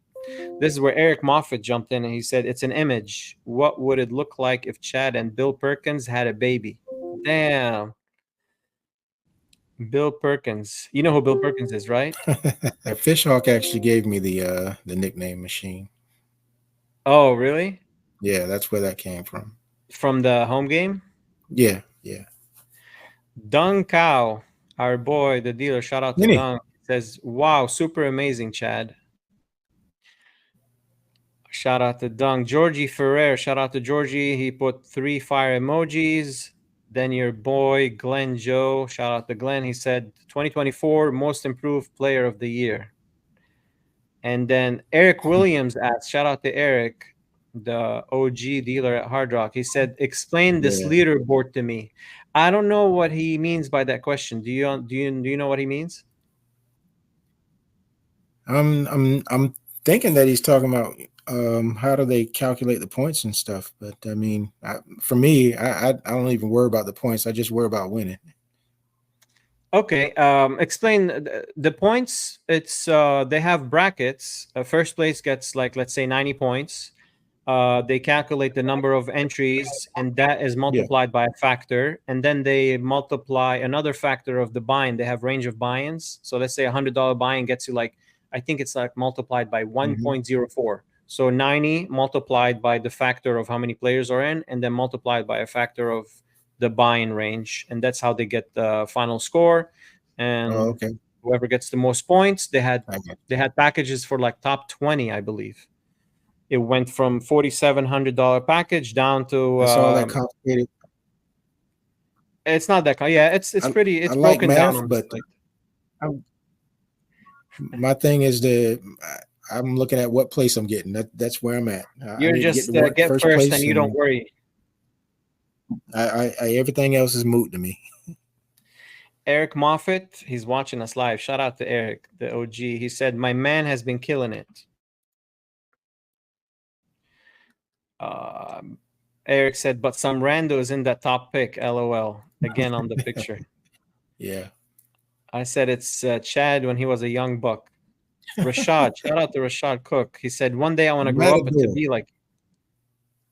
This is where Eric Moffat jumped in and he said, it's an image. What would it look like if Chad and Bill Perkins had a baby? Damn. Bill Perkins. You know who Bill Perkins is, right? Fishhawk actually gave me the nickname Machine. Oh, really? Yeah, that's where that came from. From the home game? Yeah, yeah. Dung Cow, our boy, the dealer, shout out to Mini. Dung, says, wow, super amazing, Chad. Shout out to Dung. Georgie Ferrer, shout out to Georgie. He put 3 fire emojis. Then your boy, Glenn Joe, shout out to Glenn. He said, 2024 most improved player of the year. And then Eric Williams asked, shout out to Eric, the OG dealer at Hard Rock. He said, explain this leaderboard to me. I don't know what he means by that question. Do you know what he means? I'm thinking that he's talking about how do they calculate the points and stuff. But I mean, for me, I don't even worry about the points. I just worry about winning. Okay, explain the points. It's they have brackets. First place gets, like, let's say 90 points. They calculate the number of entries, and that is multiplied by a factor, and then they multiply another factor of the buy-in. They have range of buy-ins. So let's say $100 buy-in gets you, like, I think it's like multiplied by 1.04. So 90 multiplied by the factor of how many players are in, and then multiplied by a factor of the buy-in range, and that's how they get the final score. And whoever gets the most points, they had packages for like top 20, I believe. It went from $4,700 package down to it's all that complicated. It's not that it's pretty, it's like broken math, down on but my thing is I'm looking at what place I'm getting. That's where I'm at. You're just get first and you don't worry. I everything else is moot to me. Eric Moffat, he's watching us live. Shout out to Eric, the OG. He said, my man has been killing it. Eric said, but some rando is in that top pick, LOL. Again on the picture. Yeah. I said it's Chad when he was a young buck. Rashad, shout out to Rashad Cook. He said, one day I want to grow up and to be like,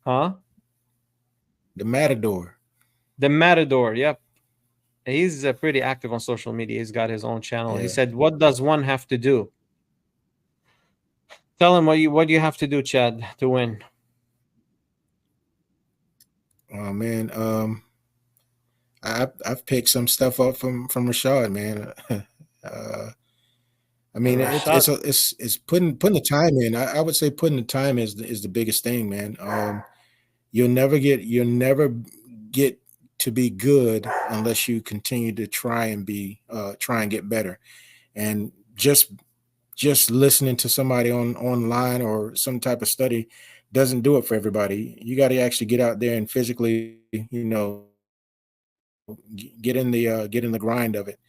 The Matador. The Matador, yep. He's pretty active on social media. He's got his own channel. He said, what does one have to do? Tell him what you have to do, Chad, to win. Oh man, I've picked some stuff up from Rashad, man. I mean, it's putting the time in. I would say putting the time is the biggest thing, man. You'll never get to be good unless you continue to try and get better. And just listening to somebody online or some type of study doesn't do it for everybody. You got to actually get out there and physically, get in the grind of it,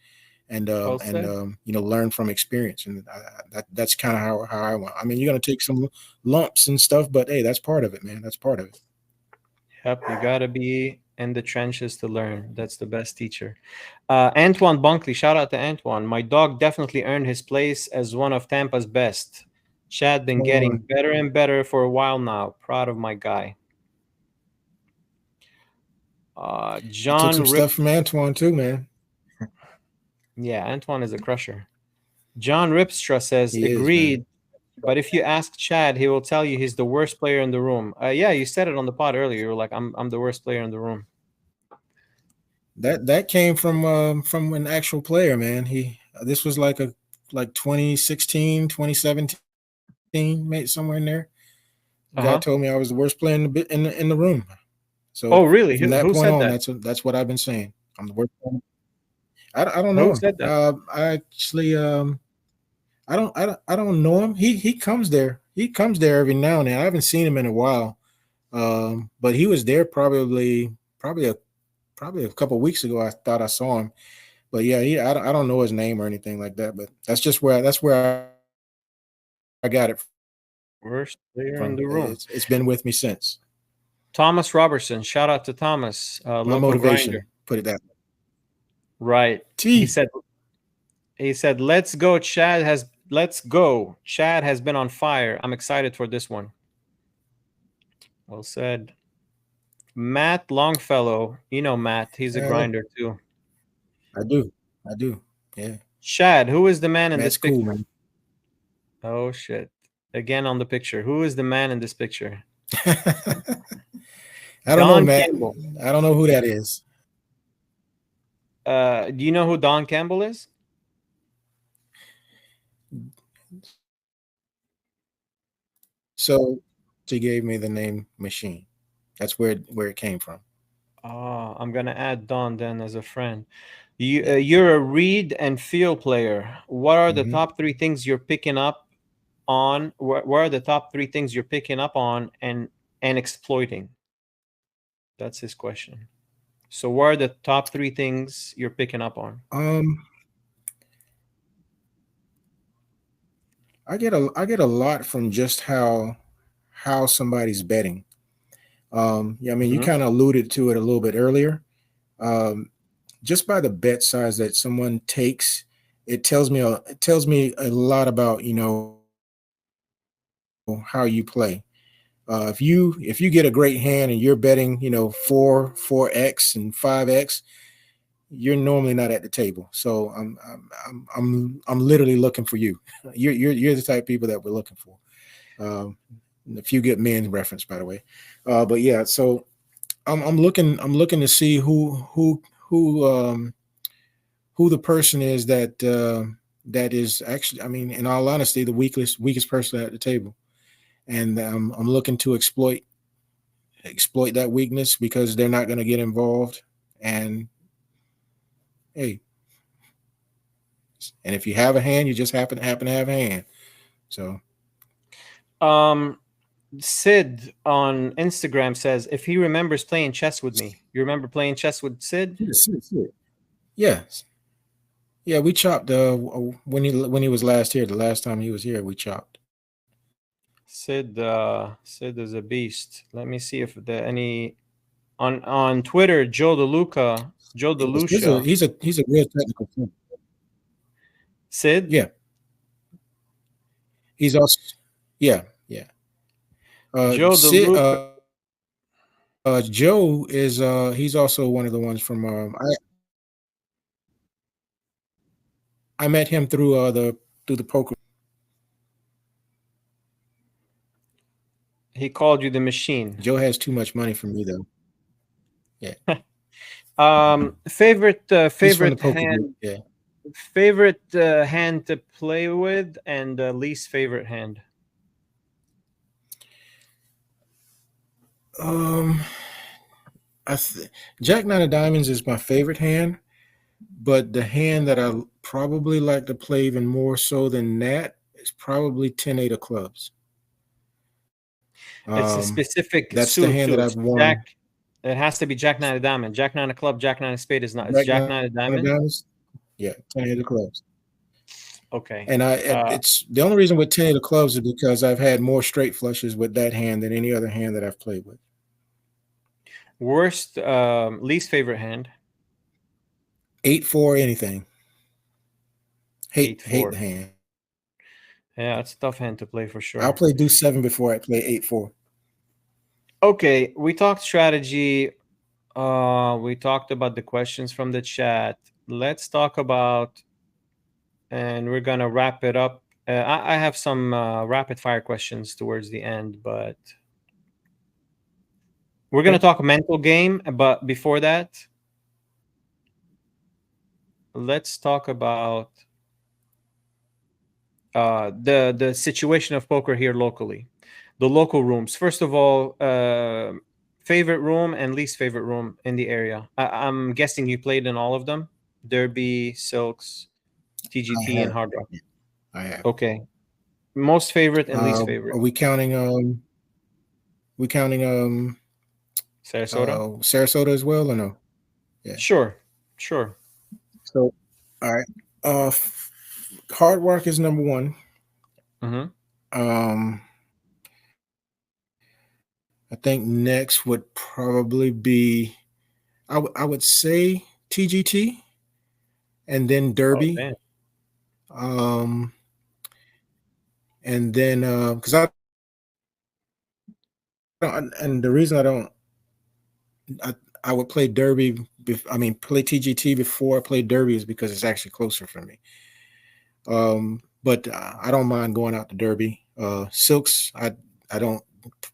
and learn from experience. And that's kind of how I want. I mean, you're gonna take some lumps and stuff, but hey, that's part of it, man. That's part of it. Yep, you gotta be in the trenches to learn. That's the best teacher. Antoine Bunkley, shout out to Antoine. My dog definitely earned his place as one of Tampa's best. Chad been getting better and better for a while now. Proud of my guy. John took some stuff from Antoine too, man. Yeah, Antoine is a crusher. John Ripstra says, agreed. But if you ask Chad, he will tell you he's the worst player in the room. Yeah, you said it on the pod earlier. You were like, I'm the worst player in the room. That came from an actual player, man. This was like 2016, 2017, maybe somewhere in there. Guy Uh-huh. told me I was the worst player in the room. So Oh, really? from that Who point said on, that? that's what I've been saying. I'm the worst player. I don't know Who him. said that? I actually I don't know him. He comes there. He comes there every now and then. I haven't seen him in a while. But he was there probably a couple of weeks ago. I thought I saw him. But yeah, I don't know his name or anything like that. But that's where I got it Worst player in from. the room. It's been with me since. Thomas Robertson. Shout out to Thomas, My local grinder. motivation, put it that way. Right. He T. said let's go. Let's go. Chad has been on fire. I'm excited for this one. Well said. Matt Longfellow. You know Matt. He's a Uh, grinder too. I do. I do. Yeah. Chad, who is the man in this Matt's cool, picture? man. Oh shit. Again on the picture. Who is the man in this picture? I don't know, Don Matt. Campbell. I don't know who that is. Do you know who Don Campbell is? So she gave me the name Machine. That's where it came from. Oh, I'm gonna add Don then as a friend. Yeah. You're a read and feel player. What are the Hmm. top three things you're picking up on? What are the top three things you're picking up on and exploiting? That's his question. So, what are the top three things you're picking up on? I get a lot from just how somebody's betting. Yeah, I mean, you Mhm. kind of alluded to it a little bit earlier. Um, just by the bet size that someone takes, it tells me a lot about how you play. If you get a great hand and you're betting 4x and 5x, you're normally not at the table. So I'm literally looking for you. You're the type of people that we're looking for. Um, a few good men reference, by the way. But yeah, so I'm looking to see who the person is that is actually, I mean, in all honesty, the weakest person at the table, and I'm looking to exploit that weakness because they're not going to get involved. And hey, and if you have a hand, you just happen to have a hand. So Um, Sid on Instagram says if he remembers playing chess with me. You remember playing chess with Sid? yes, yeah, we chopped when he was last here. The last time he was here, we chopped. Sid is a beast. Let me see if there any on Twitter. Joe DeLucia, He's a real technical player. Sid, Yeah, he's also yeah. Joe Sid, DeLuca. Joe is he's also one of the ones from I met him through the poker. He called you the machine. Joe has too much money for me though. Yeah, Favorite he's from the favorite poker group. hand Yeah. favorite hand to play with and least favorite hand. Um, Jack Nine of Diamonds is my favorite hand, but the hand that I probably like to play even more so than that is probably 10-8 of clubs. It's a specific That's the suit hand too. that It's I've won. Jack. It has to be Jack Nine of Diamond. Jack Nine of Club. Jack Nine of Spade is not. It's Jack Jack Nine Nine of of Diamond. Diamonds. Yeah, 10-8 of clubs. Okay. And it's the only reason with 10-8 of clubs is because I've had more straight flushes with that hand than any other hand that I've played with. Worst, least favorite hand. 8-4 anything. Hate 8-4. the hand. Yeah, it's a tough hand to play for I'll sure. play deuce 7 before I play 8-4. Okay, we talked strategy. We talked about the questions from the chat. Let's talk about, and we're gonna wrap it up. I have some rapid fire questions towards the end, but we're gonna Okay. talk mental game. But before that, let's talk about the situation of poker here locally. the local rooms. First of all, favorite room and least favorite room in the area. I'm guessing you played in all of them: Derby, Silks, I TGT, and have. Hard Rock. I have. Okay. Most favorite and least favorite. Are we counting? We counting Sarasota. Sarasota as well or no? Yeah. Sure. Sure. So all right. Hard Rock is number one. Mm-hmm. I think next would probably be I would say TGT and then Oh, Derby. damn. And then because I don't, and the reason I don't, I would play Derby. Play TGT before I play Derby is because it's actually closer for me. But I don't mind going out to Derby. Silks, I don't.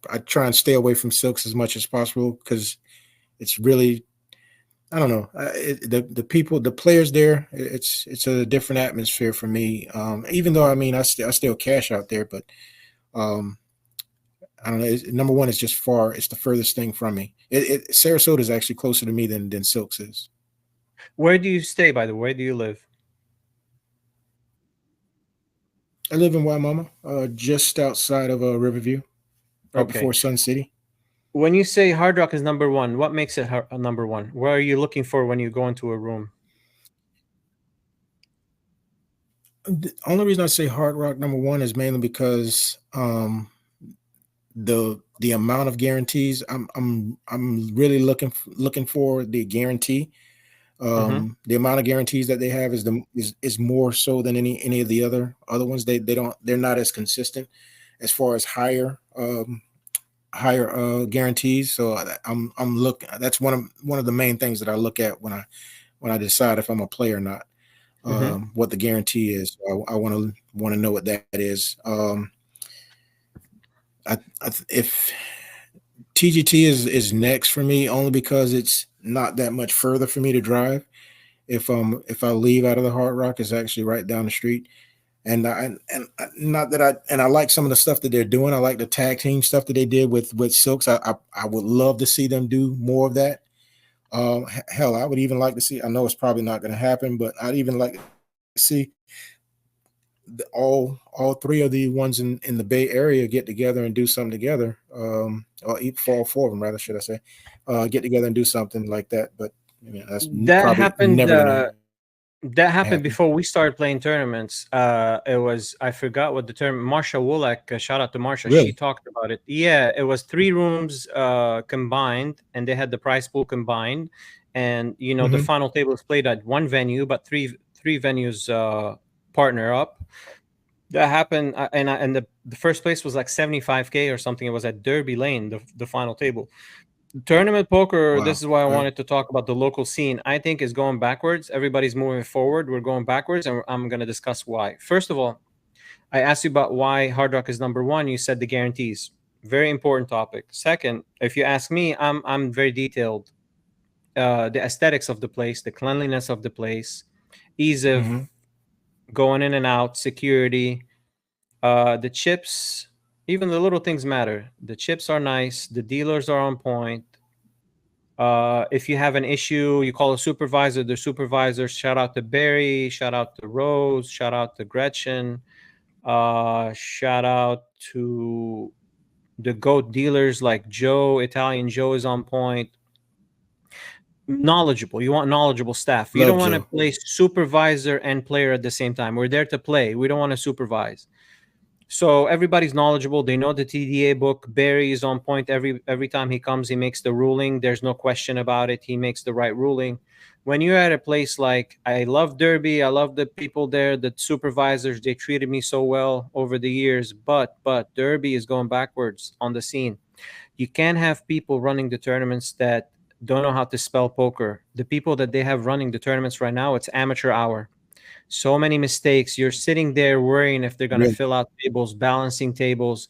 I try and stay away from Silks as much as possible because it's really, I don't know, the people, the players there. It's a different atmosphere for me. Even though I still cash out there, but um, I don't know. Number one, it's just far. It's the furthest thing from me. Sarasota is actually closer to me than Silks is. Where do you stay, by the way? Where do you live? I live in Waimama, just outside of Riverview, right Okay. before Sun City. When you say Hard Rock is number one, what makes it number one? What are you looking for when you go into a room? The only reason I say Hard Rock number one is mainly because the amount of guarantees. I'm really looking for the guarantee. The amount of guarantees that they have is more so than any of the other ones. They're not as consistent as far as higher guarantees. So I'm looking. That's one of the main things that I look at when I decide if I'm a player or not. What the guarantee is. I want to know what that is. If TGT is next for me, only because it's not that much further for me to drive. If I leave out of the Hard Rock, it's actually right down the street. And not that I like some of the stuff that they're doing. I like the tag team stuff that they did with Silks. I would love to see them do more of that. Hell, I would even like to see. I know it's probably not going to happen, but I'd even like to see all three of the ones in the Bay Area get together and do something together. Or for all four of them, rather, should I say, get together and do something like that. But that's That probably happened. never going to That happened happen. before we started playing tournaments. It was, I forgot what the term. Marsha Wolak, shout out to Marsha. She Really? talked about it. Yeah, it was 3 rooms combined, and they had the prize pool combined, and the final table was played at one venue, but three venues partner up. That happened, and the first place was like 75K or something. It was at Derby Lane, the final table. Tournament poker, Wow. this is why I Okay. wanted to talk about the local scene. I think is going backwards. Everybody's moving forward. We're going backwards, and I'm going to discuss why. First of all, I asked you about why Hard Rock is number one. You said the guarantees. Very important topic. Second, if you ask me, I'm very detailed. The aesthetics of the place, the cleanliness of the place, ease of going in and out, security, the chips, even the little things matter. The chips are nice. The dealers are on point. If you have an issue, you call a supervisor. The supervisor, shout out to Barry, shout out to Rose, shout out to Gretchen, shout out to the GOAT dealers like Joe. Italian Joe is on point. Knowledgeable. You want knowledgeable staff. You Love don't want to Joe. play supervisor and player at the same time. We're there to play. We don't want to supervise. So everybody's knowledgeable. They know the TDA book. Barry is on point every time he comes. He makes the ruling. There's no question about it. He makes the right ruling. When you're at a place like, I love Derby, I love the people there, the supervisors, they treated me so well over the years. But Derby is going backwards on the scene. You can't have people running the tournaments that don't know how to spell poker. The people that they have running the tournaments right now, it's amateur hour. So many mistakes. You're sitting there worrying if they're going to Really? fill out tables, balancing tables.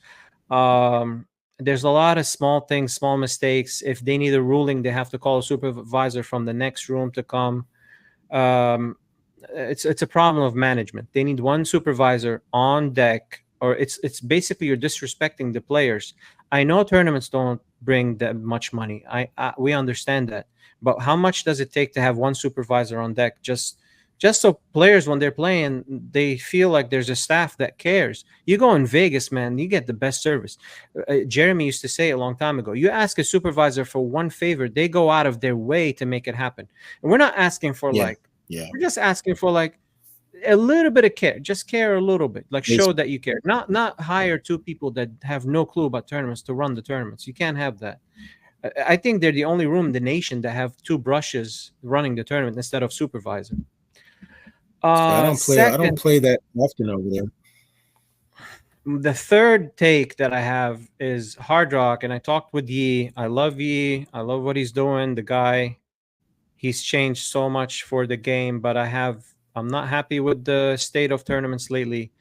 There's a lot of small things, small mistakes. If they need a ruling, they have to call a supervisor from the next room to come. It's a problem of management. They need one supervisor on deck or it's basically you're disrespecting the players. I know tournaments don't bring that much money. We understand that, but how much does it take to have one supervisor on deck, just so players, when they're playing, they feel like there's a staff that cares? You go in Vegas, man, you get the best service. Jeremy used to say a long time ago, you ask a supervisor for one favor, they go out of their way to make it happen. And we're not asking for Yeah. Yeah. we're just asking for like a little bit of care. Just care a little bit, like show that you care. Not hire two people that have no clue about tournaments to run the tournaments. You can't have that. I think they're the only room in the nation that have two brushes running the tournament instead of supervisor. I don't play that often over there. The third take that I have is Hard Rock, and I talked with Yi. I love Yi. I love what he's doing. The guy, he's changed so much for the game, but I'm not happy with the state of tournaments lately.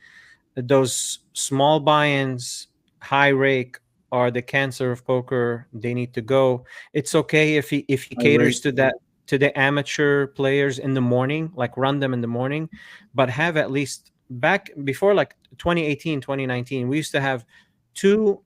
Those small buy-ins, high rake, are the cancer of poker. They need to go. It's okay if he caters to the amateur players in the morning, like run them in the morning, but have at least, back before like 2018, 2019, we used to have two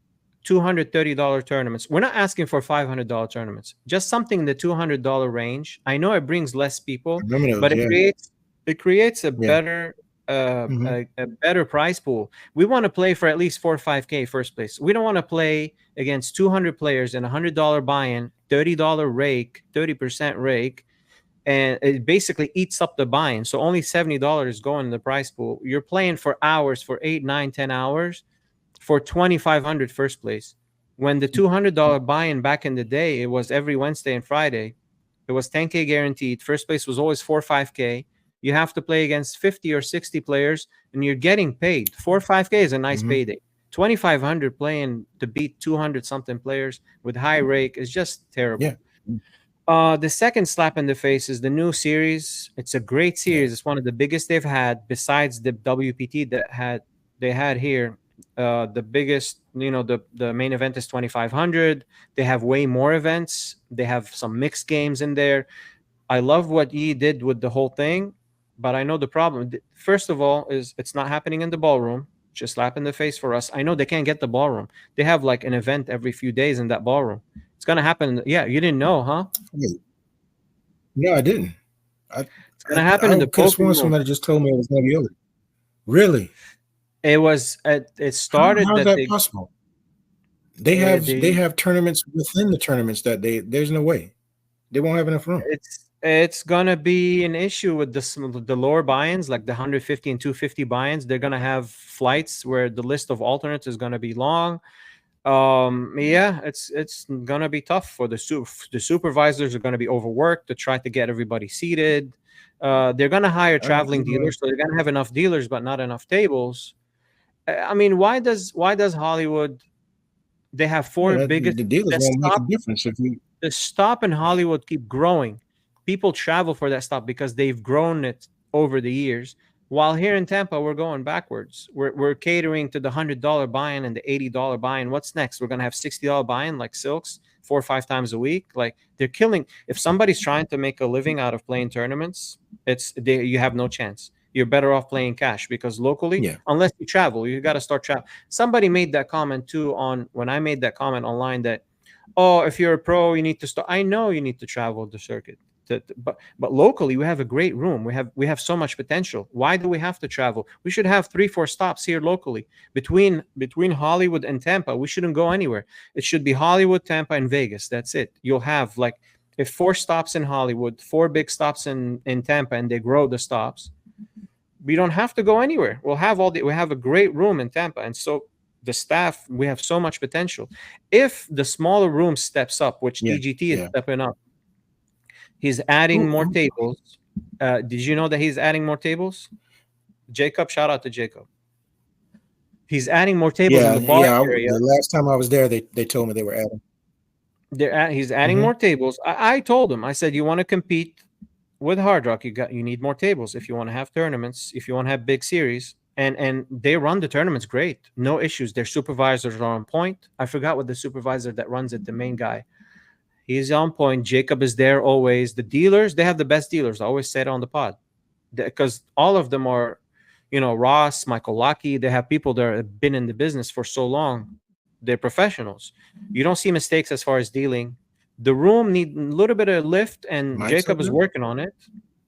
$230 tournaments. We're not asking for $500 tournaments, just something in the $200 range. I know it brings less people, but it creates a better a better prize pool. We want to play for at least 4 or 5K first place. We don't want to play against 200 players and $100 buy-in, $30 rake, 30% rake, and it basically eats up the buy-in. So only $70 going in the prize pool. You're playing for hours, for 8, 9, 10 hours for $2,500 first place. When the $200 buy-in back in the day, it was every Wednesday and Friday. It was 10K guaranteed. First place was always 4 or 5K. You have to play against 50 or 60 players, and you're getting paid. 4 or 5K is a nice payday. 2,500 playing to beat 200-something players with high rake is just terrible. The second slap in the face is the new series. It's a great series. It's one of the biggest they've had, besides the WPT that they had here. The biggest, the main event is 2,500. They have way more events. They have some mixed games in there. I love what Yi did with the whole thing, but I know the problem. First of all, is it's not happening in the ballroom. Just slap in the face for us. I know they can't get the ballroom. They have like an event every few days in that ballroom. It's gonna happen. Yeah, you didn't know, huh? No, I didn't. It's gonna happen in the poker room. Somebody just told me it was gonna be over. Really? It was. It started. How is that possible? They have tournaments within the tournaments that there's no way they won't have enough room. It's gonna be an issue with the lower buy-ins, like the 150 and 250 buy-ins. They're gonna have flights where the list of alternates is gonna be long. It's gonna be tough for the supervisors. Are gonna be overworked to try to get everybody seated. They're gonna hire traveling dealers, so they're gonna have enough dealers but not enough tables. I mean, why does Hollywood? They have four biggest. The dealers won't make a difference if you. The stop in Hollywood keep growing. People travel for that stop because they've grown it over the years. While here in Tampa, we're going backwards. We're catering to the $100 buy-in and the $80 buy-in. What's next? We're gonna have $60 buy-in like Silks 4 or 5 times a week. Like, they're killing. If somebody's trying to make a living out of playing tournaments, you have no chance. You're better off playing cash, because locally, unless you travel, you got to start travel. Somebody made that comment too when I made that comment online that, oh, if you're a pro, you need to start. I know you need to travel the circuit. But locally, we have a great room. We have so much potential. Why do we have to travel? We should have 3, 4 stops here locally between Hollywood and Tampa. We shouldn't go anywhere. It should be Hollywood, Tampa, and Vegas. That's it. You'll have like, if 4 stops in Hollywood, 4 big stops in Tampa, and they grow the stops, we don't have to go anywhere. We have a great room in Tampa, and so the staff, we have so much potential. If the smaller room steps up, which DGT is stepping up. He's adding more tables. Did you know that he's adding more tables? Jacob, shout out to Jacob. He's adding more tables in the bar area. The last time I was there, they told me they were adding. He's adding more tables. I told him, I said, you want to compete with Hard Rock, you need more tables if you want to have tournaments, if you want to have big series. And they run the tournaments great. No issues. Their supervisors are on point. I forgot what the supervisor that runs it, the main guy. He's on point. Jacob is there always. The dealers, they have the best dealers. I always say it on the pod, because all of them are Ross, Michael Lockey, they have people that have been in the business for so long. They're professionals. You don't see mistakes as far as dealing. The room need a little bit of lift, and Mike's Jacob up is there. working on it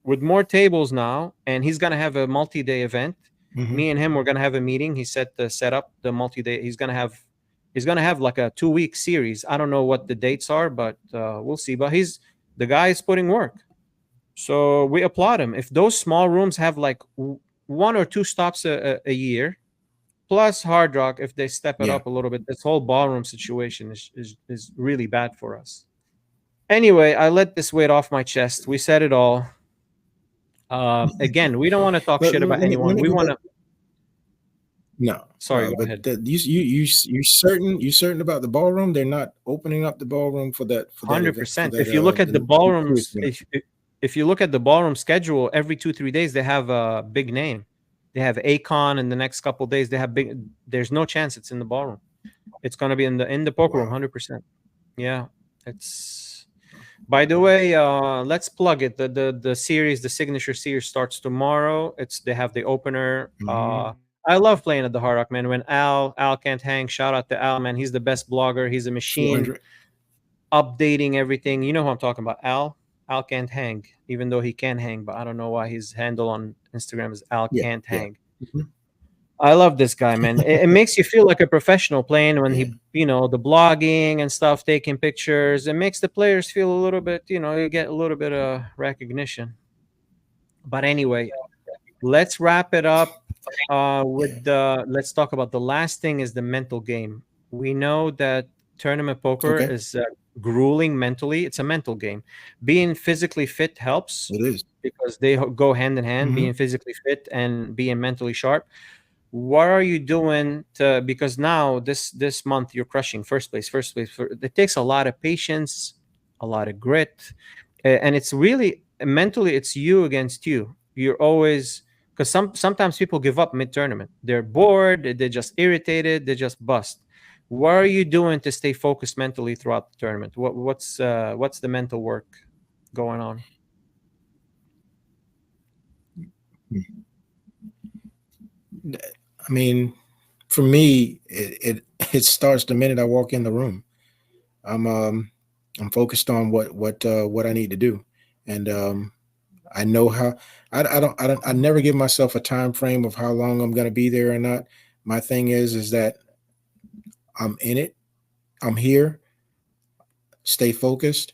with more tables now, and he's gonna have a multi-day event. Mm-hmm. Me and him, we're gonna have a meeting. He set up the multi-day. He's gonna have like a 2-week series. I don't know what the dates are, but we'll see. But the guy is putting work, so we applaud him. If those small rooms have like one or two stops a year, plus Hard Rock, if they step it Yeah. up a little bit, this whole ballroom situation is really bad for us. Anyway, I let this weight off my chest. We said it all. Again, we don't want to talk Let, shit let about me let anyone. me We go want back. to. No, Sorry, go but ahead. you certain about the ballroom? They're not opening up the ballroom for that event, for 100%. that If you look at the the cruise ballrooms, event. if you look at the ballroom schedule, every 2-3 days they have a big name. They have Akon in the next couple of days. They have big. There's no chance it's in the ballroom. It's gonna be in the poker room, Wow. 100%. Yeah, it's. By the way, let's plug it. The series, the signature series, starts tomorrow. They have the opener. Mm-hmm. I love playing at the Hard Rock, man. When Al can't hang, shout out to Al, man. He's the best blogger. He's a machine, 400. updating everything. You know who I'm talking about, Al. Al can't hang, even though he can hang, but I don't know why his handle on Instagram is Al Yeah, can't yeah. hang. Mhm. I love this guy, man. It makes you feel like a professional playing when Yeah. the blogging and stuff, taking pictures. It makes the players feel a little bit, you get a little bit of recognition. But anyway, let's wrap it up Yeah. let's talk about the last thing is the mental game. We know that tournament poker Okay. is grueling mentally. It's a mental game. Being physically fit helps It is. because they go hand in hand, Mm-hmm. being physically fit and being mentally sharp. What are you doing to, because now this month you're crushing first place. It takes a lot of patience, a lot of grit, and it's really mentally it's you against you. You're always, because sometimes people give up mid tournament. They're bored, they're just irritated, they just bust. What are you doing to stay focused mentally throughout the tournament? What's the mental work going on? I mean, for me, it starts the minute I walk in the room. I'm um I'm focused on what I need to do, and I know how. I never give myself a time frame of how long I'm going to be there or not. My thing is that I'm in it. I'm here. Stay focused,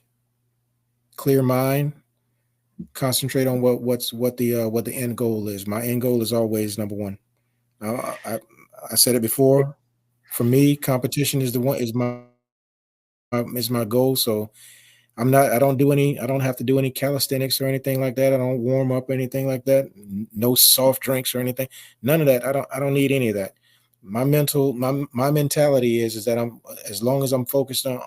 clear mind, concentrate on what the end goal is. My end goal is always number one. I said it before. For me, competition is my goal. So I'm not. I don't do any. I don't have to do any calisthenics or anything like that. I don't warm up or anything like that. No soft drinks or anything. None of that. I don't need any of that. My mentality is that I'm as long as I'm focused in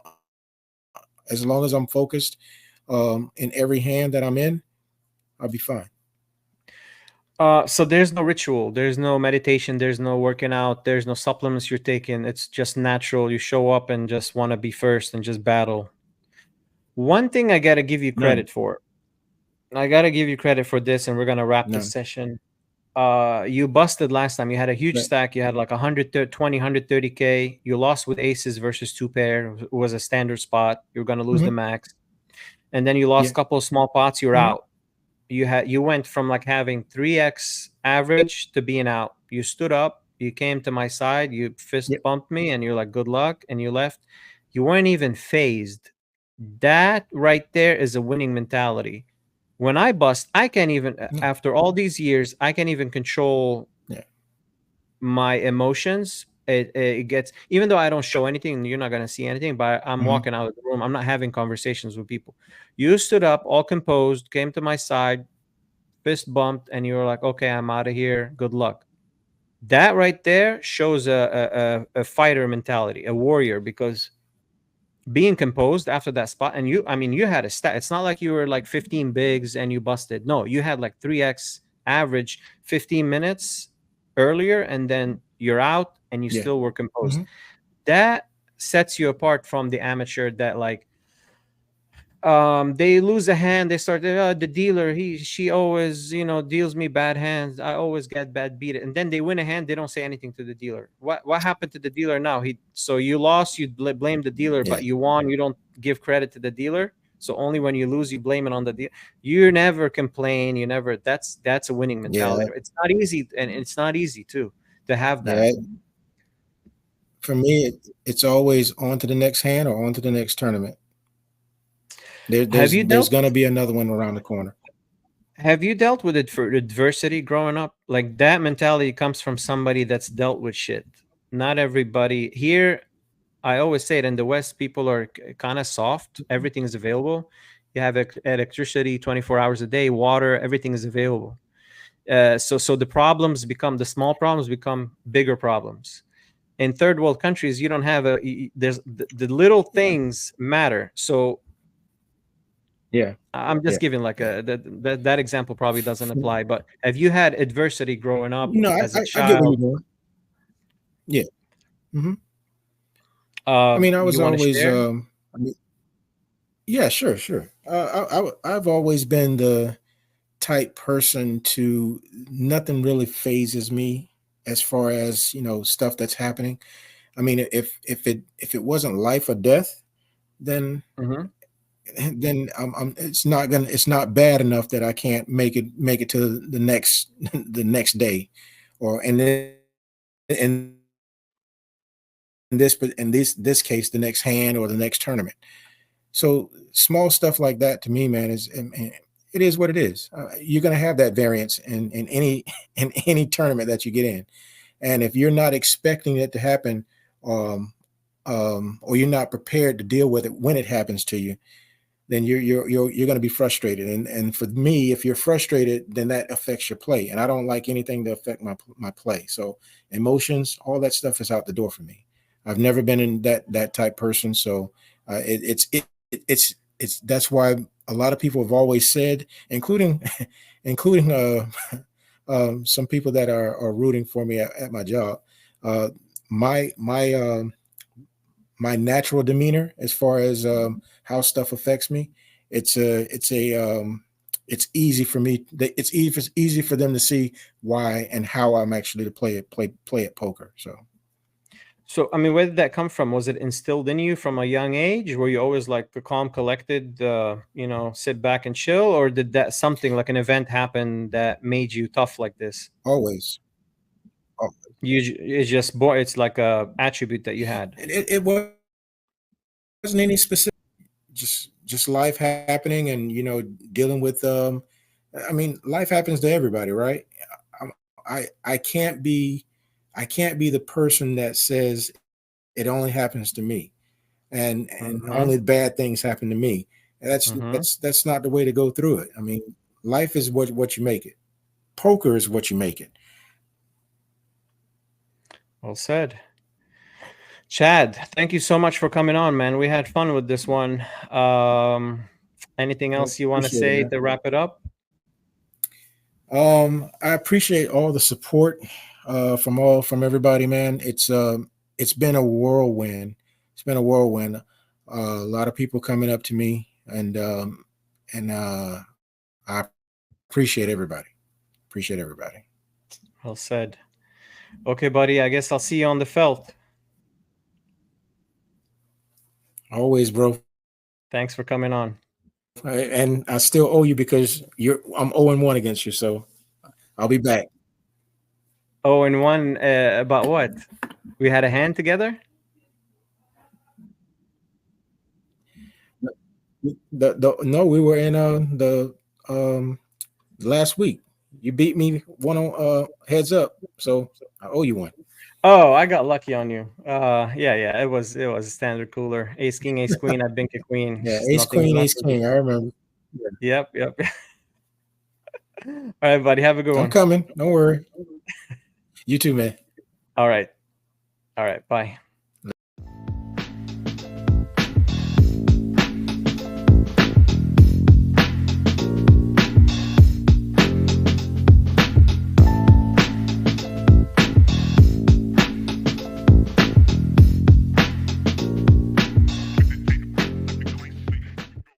every hand that I'm in, I'll be fine. So there's no ritual, there's no meditation, there's no working out, there's no supplements you're taking. It's just natural. You show up and just want to be first and just battle. One thing I gotta give you None. credit for. I gotta give you credit for this, and we're gonna wrap this None. session. You busted last time. You had a huge But, stack. You had like 120, 130K. You lost with aces versus two pair. It was a standard spot. You're gonna lose the mhm, max. And then you lost yeah. a couple of small pots. You're Mhm, out. You went from like having 3x average to being out. You stood up, you came to my side, you fist yeah. bumped me, and you're like, good luck, and you left. You weren't even phased. That right there is a winning mentality. When I bust, I can't even, Yeah. after all these years, I can't even control Yeah. my emotions. It gets, even though I don't show anything and you're not going to see anything, but I'm Mhm, walking out of the room, I'm not having conversations with people. You stood up all composed, came to my side, fist bumped, and you were like, okay, I'm out of here, good luck. That right there shows a fighter mentality, a warrior, because being composed after that spot, and you had a stat. It's not like you were like 15 bigs and you busted. No, you had like 3x average 15 minutes earlier, and then you're out and you yeah. still were composed. Mhm, That sets you apart from the amateur that like They lose a hand, they start, the dealer, she always, deals me bad hands, I always get bad beat, and then they win a hand, they don't say anything to the dealer. What happened to the dealer now? So you lost, you blame the dealer, Yeah. but you won, you don't give credit to the dealer. So only when you lose, you blame it on the dealer. You never complain, you never, that's a winning Yeah. mentality. It's not easy, and it's not easy too to have that. Yeah. For me, it's always on to the next hand or on to the next tournament. Have you There's dealt gonna be another one around the corner. Have you dealt with it for adversity growing up? Like that mentality comes from somebody that's dealt with shit. Not everybody here. I always say it in the West, people are kind of soft. Everything is available. You have electricity 24 hours a day, water, everything is available. So the problems become, the small problems become bigger problems. In third world countries, you don't have there's the little things matter. So Yeah. I'm Yeah. just giving like Yeah. that example probably doesn't apply, but have you had adversity growing up No, as a I get where you're child? going. Yeah. Hmm. I mean, I was You want to always, share? I mean, yeah, sure, sure. I've always been the type person to nothing really phases me as far as stuff that's happening. I mean, if it wasn't life or death, then Hmm. it's not bad enough that I can't make it to the next the next day, or in this case the next hand or the next tournament. So small stuff like that to me, man, it is what it is. You're going to have that variance in any in any tournament that you get in, and if you're not expecting it to happen, um, or you're not prepared to deal with it when it happens to you, then you're going to be frustrated. And for me, if you're frustrated, then that affects your play, and I don't like anything to affect my play. So emotions, all that stuff is out the door for me. I've never been in that type person. So it's that's why a lot of people have always said, including including some people that are rooting for me at my job. Uh, my natural demeanor, as far as how stuff affects me, it's easy for me. It's easy for them to see why and how I'm actually to play at poker. So So, I mean, where did that come from? Was it instilled in you from a young age? Were you always like the calm, collected, sit back and chill, or did that something like an event happen that made you tough like this? always, oh, It's just born. It's like a attribute that you had. it wasn't any specific, just life happening, and dealing with I mean, life happens to everybody, right? I can't be the person that says it only happens to me, and Hmm. only bad things happen to me. That's Hmm. that's that's not the way to go through it. I mean, life is what you make it. Poker is what you make it. Well said. Chad, thank you so much for coming on, man. We had fun with this one. Anything I else you want to appreciate it, say man. to wrap it up? I appreciate all the support from everybody, man. It's been a whirlwind. It's been a whirlwind. A lot of people coming up to me, and I appreciate everybody. Appreciate everybody. Well said. Okay, buddy. I guess I'll see you on the felt. Always, bro. Thanks for coming on. And I still owe you because I'm 0-1 against you, so I'll be back. Oh, and one about what? We had a hand together? No, we were in the last week. You beat me one on heads up, so I owe you one. Oh, I got lucky on you. Yeah. It was a standard cooler. Ace king, ace queen. I bink a queen. It's Yeah, just ace nothing, queen, ace nothing. king. I remember. Yeah. Yep. All right, buddy. Have a good I'm one. coming. Don't worry. You too, man. All right. All right. Bye.